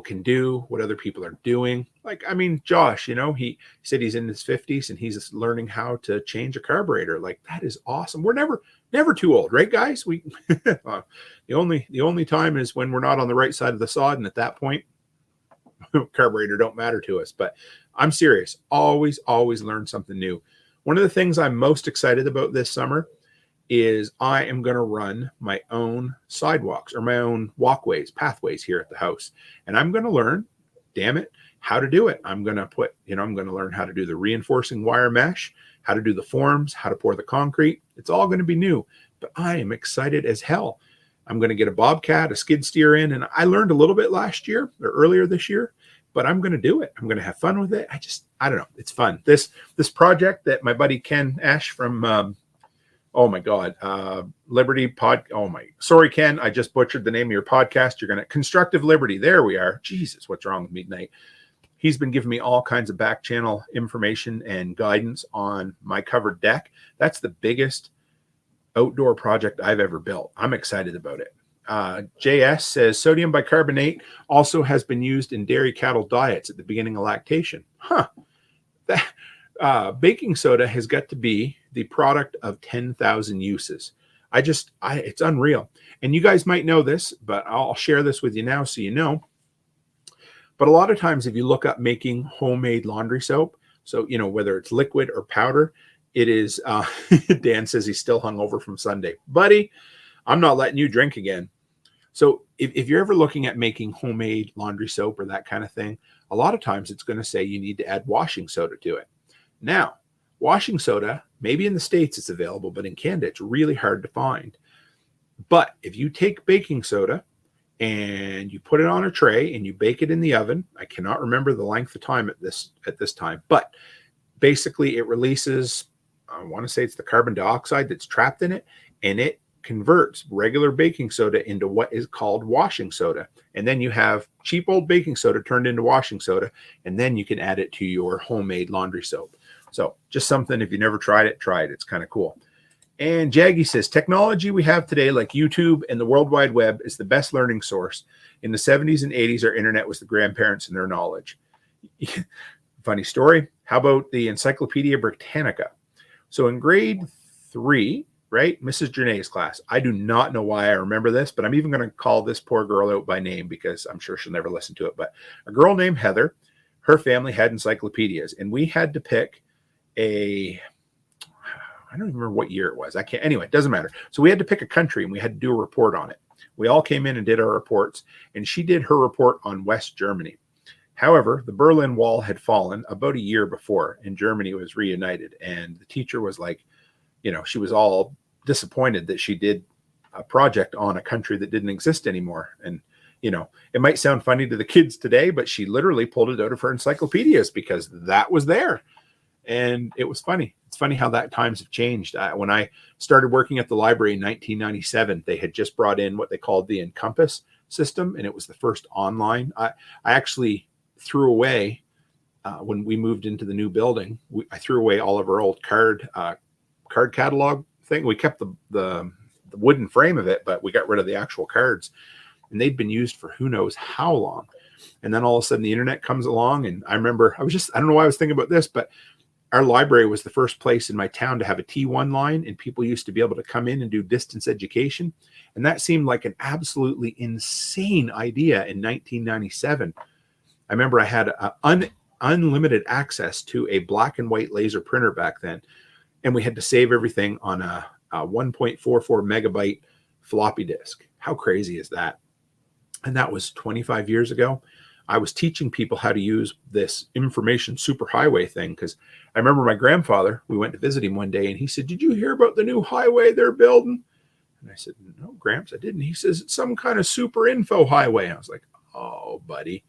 can do, what other people are doing. Like, I mean, Josh, you know, he said he's in his 50s and he's learning how to change a carburetor. Like, that is awesome. We're never too old, right, guys? We the only time is when we're not on the right side of the sod, and at that point, carburetor don't matter to us. But I'm serious. Always learn something new. One of the things I'm most excited about this summer is I am going to run my own sidewalks, or my own walkways, pathways here at the house. And I'm going to learn, damn it, how to do it. I'm going to learn how to do the reinforcing wire mesh, how to do the forms, how to pour the concrete. It's all going to be new, but I am excited as hell. I'm going to get a bobcat, a skid steer in, and I learned a little bit last year or earlier this year, but I'm going to do it. I'm going to have fun with it. I don't know. It's fun. This project that my buddy Ken Ash from, oh my God, Liberty Pod. Oh my, sorry, Ken. I just butchered the name of your podcast. You're going to Constructive Liberty. There we are. Jesus, what's wrong with me tonight? He's been giving me all kinds of back channel information and guidance on my covered deck. That's the biggest outdoor project I've ever built. I'm excited about it. JS says sodium bicarbonate also has been used in dairy cattle diets at the beginning of lactation. That baking soda has got to be the product of 10,000 uses. It's unreal. And you guys might know this, but I'll share this with you now so you know. But a lot of times if you look up making homemade laundry soap, so, you know, whether it's liquid or powder, it is, Dan says he's still hungover from Sunday. Buddy, I'm not letting you drink again. So if you're ever looking at making homemade laundry soap or that kind of thing, a lot of times it's going to say you need to add washing soda to it. Now, washing soda, maybe in the States it's available, but in Canada it's really hard to find. But if you take baking soda and you put it on a tray and you bake it in the oven, I cannot remember the length of time at this time, but basically it releases, I want to say it's the carbon dioxide that's trapped in it, and it converts regular baking soda into what is called washing soda. And then you have cheap old baking soda turned into washing soda, and then you can add it to your homemade laundry soap. So just something, if you never tried it, try it. It's kind of cool. And Jaggy says, technology we have today, like YouTube and the World Wide Web, is the best learning source. In the 70s and 80s, our internet was the grandparents and their knowledge. Funny story. How about the Encyclopedia Britannica? So in grade 3, right, Mrs. Jernay's class, I do not know why I remember this, but I'm even going to call this poor girl out by name because I'm sure she'll never listen to it. But a girl named Heather, her family had encyclopedias, and we had to pick I don't even remember what year it was. Anyway, it doesn't matter. So we had to pick a country and we had to do a report on it. We all came in and did our reports, and she did her report on West Germany. However, the Berlin Wall had fallen about a year before and Germany was reunited. And the teacher was like, you know, she was all disappointed that she did a project on a country that didn't exist anymore. And, you know, it might sound funny to the kids today, but she literally pulled it out of her encyclopedias because that was there. And it was funny. It's funny how that times have changed. When I started working at the library in 1997, they had just brought in what they called the Encompass system, and it was the first online. I actually threw away, when we moved into the new building, I threw away all of our old card catalog thing. We kept the wooden frame of it, but we got rid of the actual cards, and they'd been used for who knows how long. And then all of a sudden the internet comes along, and I remember I don't know why I was thinking about this, but our library was the first place in my town to have a T1 line, and people used to be able to come in and do distance education. And that seemed like an absolutely insane idea in 1997. I remember I had unlimited access to a black and white laser printer back then, and we had to save everything on a 1.44 megabyte floppy disk. How crazy is that? And that was 25 years ago. I was teaching people how to use this information superhighway thing, because I remember my grandfather, we went to visit him one day, and he said, "Did you hear about the new highway they're building?" And I said, "No, Gramps, I didn't." He says, "It's some kind of super info highway." I was like, "Oh, buddy."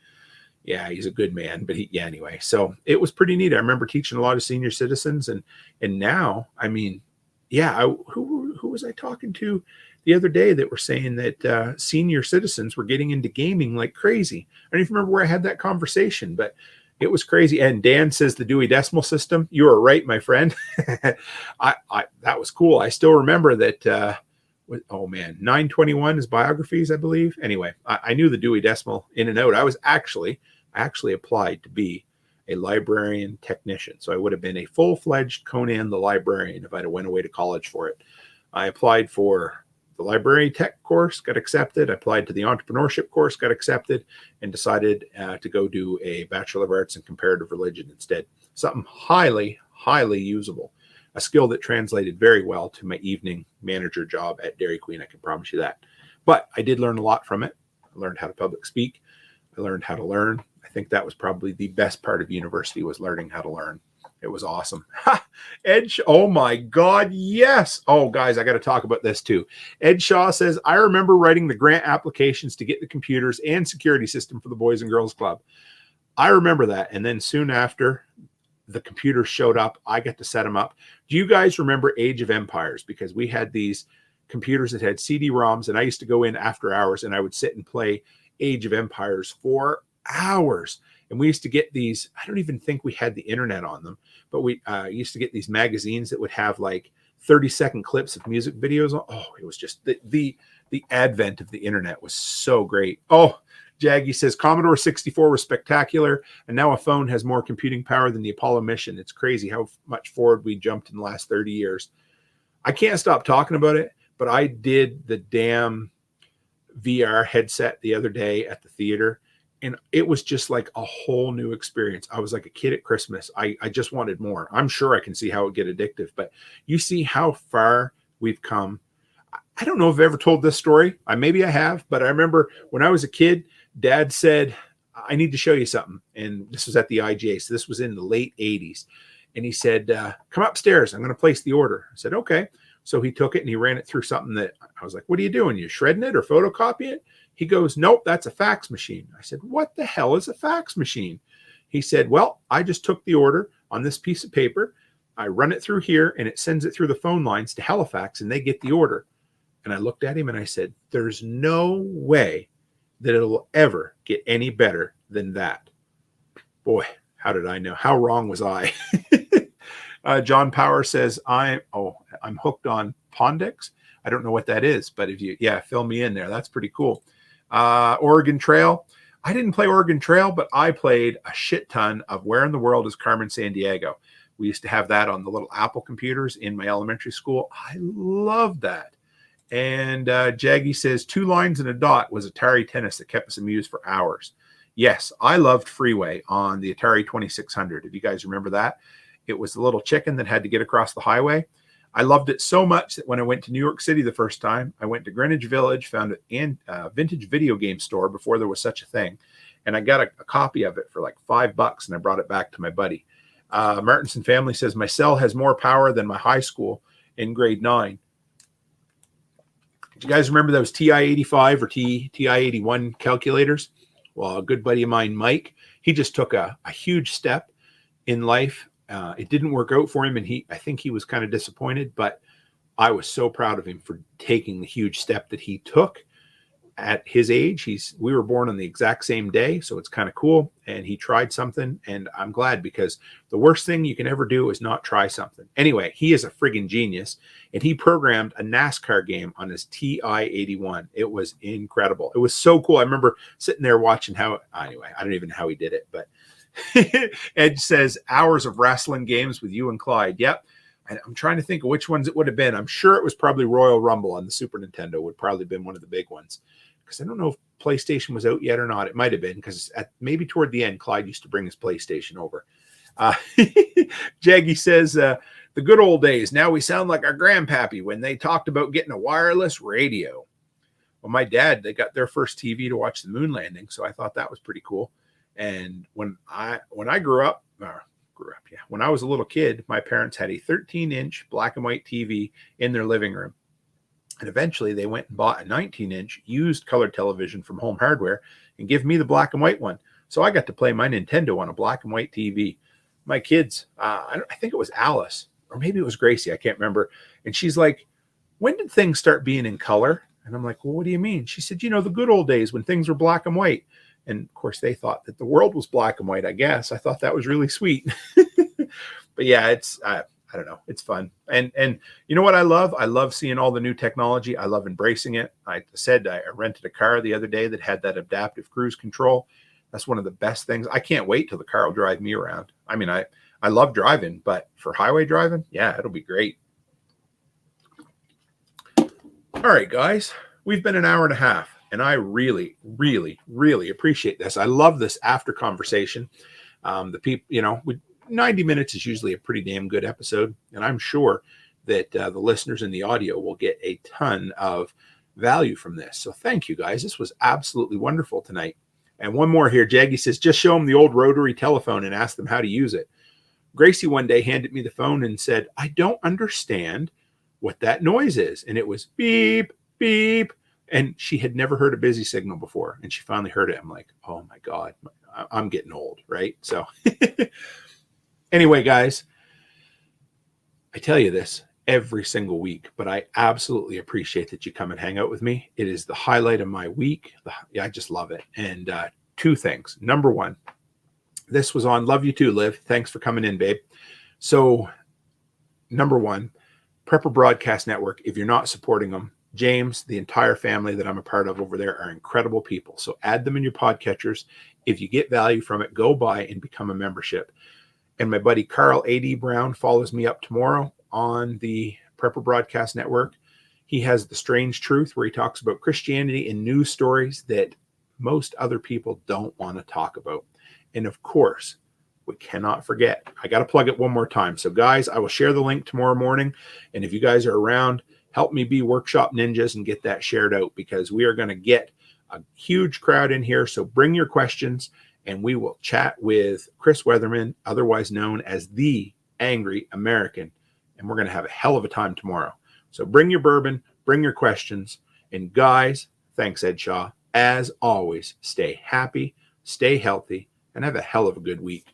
Yeah, he's a good man, but anyway. So it was pretty neat. I remember teaching a lot of senior citizens, and now, I mean, yeah, who was I talking to the other day that were saying that senior citizens were getting into gaming like crazy? I don't even remember where I had that conversation, but it was crazy. And Dan says the Dewey Decimal System. You are right, my friend. That was cool. I still remember that. Oh man, 921 is biographies, I believe. Anyway, I knew the Dewey Decimal in and out. I actually applied to be a librarian technician. So I would have been a full-fledged Conan the Librarian if I'd have went away to college for it. I applied for the library tech course, got accepted. I applied to the entrepreneurship course, got accepted, and decided to go do a Bachelor of Arts in Comparative Religion instead. Something highly, highly usable. A skill that translated very well to my evening manager job at Dairy Queen, I can promise you that. But I did learn a lot from it. I learned how to public speak. I learned how to learn. I think that was probably the best part of university, was learning how to learn. It was awesome. Ed, oh my God, yes. Oh, guys, I got to talk about this too. Ed Shaw says, "I remember writing the grant applications to get the computers and security system for the Boys and Girls Club." I remember that. And then soon after, the computers showed up. I got to set them up. Do you guys remember Age of Empires? Because we had these computers that had CD-ROMs, and I used to go in after hours and I would sit and play Age of Empires for hours. And we used to get these, I don't even think we had the internet on them, but we used to get these magazines that would have like 30-second clips of music videos. Oh, it was just the advent of the internet was so great. Oh, Jaggy says Commodore 64 was spectacular, and now a phone has more computing power than the Apollo mission. It's crazy how much forward we jumped in the last 30 years. I can't stop talking about it, but I did the damn VR headset the other day at the theater, and it was just like a whole new experience. I was like a kid at Christmas. I just wanted more. I'm sure I can see how it get addictive, but you see how far we've come. I don't know if I've ever told this story. Maybe I have, but I remember when I was a kid, Dad said, "I need to show you something." And this was at the IGA. So this was in the late 80s. And he said, "Come upstairs. I'm going to place the order." I said, "Okay." So he took it and he ran it through something that I was like, "What are you doing? You shredding it or photocopying it?" He goes, "Nope, that's a fax machine." I said, "What the hell is a fax machine?" He said, "Well, I just took the order on this piece of paper. I run it through here and it sends it through the phone lines to Halifax and they get the order." And I looked at him and I said, "There's no way that it'll ever get any better than that." Boy, how did I know? How wrong was I? John Power says, I'm hooked on Pondex. I don't know what that is, but if you, fill me in there. That's pretty cool. Oregon Trail. I didn't play Oregon Trail, but I played a shit ton of Where in the World is Carmen Sandiego. We used to have that on the little Apple computers in my elementary school. I loved that. And Jaggy says 2 lines and a dot was Atari Tennis that kept us amused for hours. Yes, I loved Freeway on the Atari 2600. If you guys remember that, it was the little chicken that had to get across the highway. I loved it so much that when I went to New York City the first time, I went to Greenwich Village, found a vintage video game store before there was such a thing. And I got a copy of it for like $5, and I brought it back to my buddy. Martinson family says, my cell has more power than my high school in grade 9. Do you guys remember those TI-85 or TI-81 calculators? Well, a good buddy of mine, Mike, he just took a huge step in life. It didn't work out for him, and I think he was kind of disappointed, but I was so proud of him for taking the huge step that he took at his age. We were born on the exact same day, so it's kind of cool, and he tried something, and I'm glad, because the worst thing you can ever do is not try something. Anyway, he is a friggin' genius, and he programmed a NASCAR game on his TI-81. It was incredible. It was so cool. I remember sitting there watching anyway, I don't even know how he did it, but Ed says, hours of wrestling games with you and Clyde. Yep. I'm trying to think of which ones it would have been. I'm sure it was probably Royal Rumble on the Super Nintendo would probably been one of the big ones. Because I don't know if PlayStation was out yet or not. It might have been, because maybe toward the end, Clyde used to bring his PlayStation over. Jaggy says, the good old days. Now we sound like our grandpappy when they talked about getting a wireless radio. Well, my dad, they got their first TV to watch the moon landing, so I thought that was pretty cool. And when I grew up, when I was a little kid, my parents had a 13-inch black and white TV in their living room. And eventually they went and bought a 19-inch used color television from Home Hardware and give me the black and white one. So I got to play my Nintendo on a black and white TV. My kids, I think it was Alice, or maybe it was Gracie, I can't remember. And she's like, when did things start being in color? And I'm like, well, what do you mean? She said, the good old days when things were black and white. And of course, they thought that the world was black and white, I guess. I thought that was really sweet. But yeah, it's, I don't know. It's fun. And you know what I love? I love seeing all the new technology. I love embracing it. I said I rented a car the other day that had that adaptive cruise control. That's one of the best things. I can't wait till the car will drive me around. I mean, I love driving, but for highway driving, yeah, it'll be great. All right, guys, we've been an hour and a half. And I really, really, really appreciate this. I love this after conversation. The people, 90 minutes is usually a pretty damn good episode. And I'm sure that the listeners in the audio will get a ton of value from this. So thank you, guys. This was absolutely wonderful tonight. And one more here. Jaggy says, just show them the old rotary telephone and ask them how to use it. Gracie one day handed me the phone and said, I don't understand what that noise is. And it was beep, beep. And she had never heard a busy signal before. And she finally heard it. I'm like, oh my God, I'm getting old, right? So anyway, guys, I tell you this every single week, but I absolutely appreciate that you come and hang out with me. It is the highlight of my week. I just love it. And two things. Number one, this was on Love You Too, Liv. Thanks for coming in, babe. So number one, Prepper Broadcast Network, if you're not supporting them, James, the entire family that I'm a part of over there are incredible people. So add them in your podcatchers. If you get value from it, go by and become a membership. And my buddy Carl A.D. Brown follows me up tomorrow on the Prepper Broadcast Network. He has The Strange Truth, where he talks about Christianity and news stories that most other people don't want to talk about. And of course, we cannot forget, I got to plug it one more time. So guys, I will share the link tomorrow morning. And if you guys are around, help me be workshop ninjas and get that shared out, because we are going to get a huge crowd in here. So bring your questions and we will chat with Chris Weatherman, otherwise known as the Angry American. And we're going to have a hell of a time tomorrow. So bring your bourbon, bring your questions. And guys, thanks, Ed Shaw. As always, stay happy, stay healthy, and have a hell of a good week.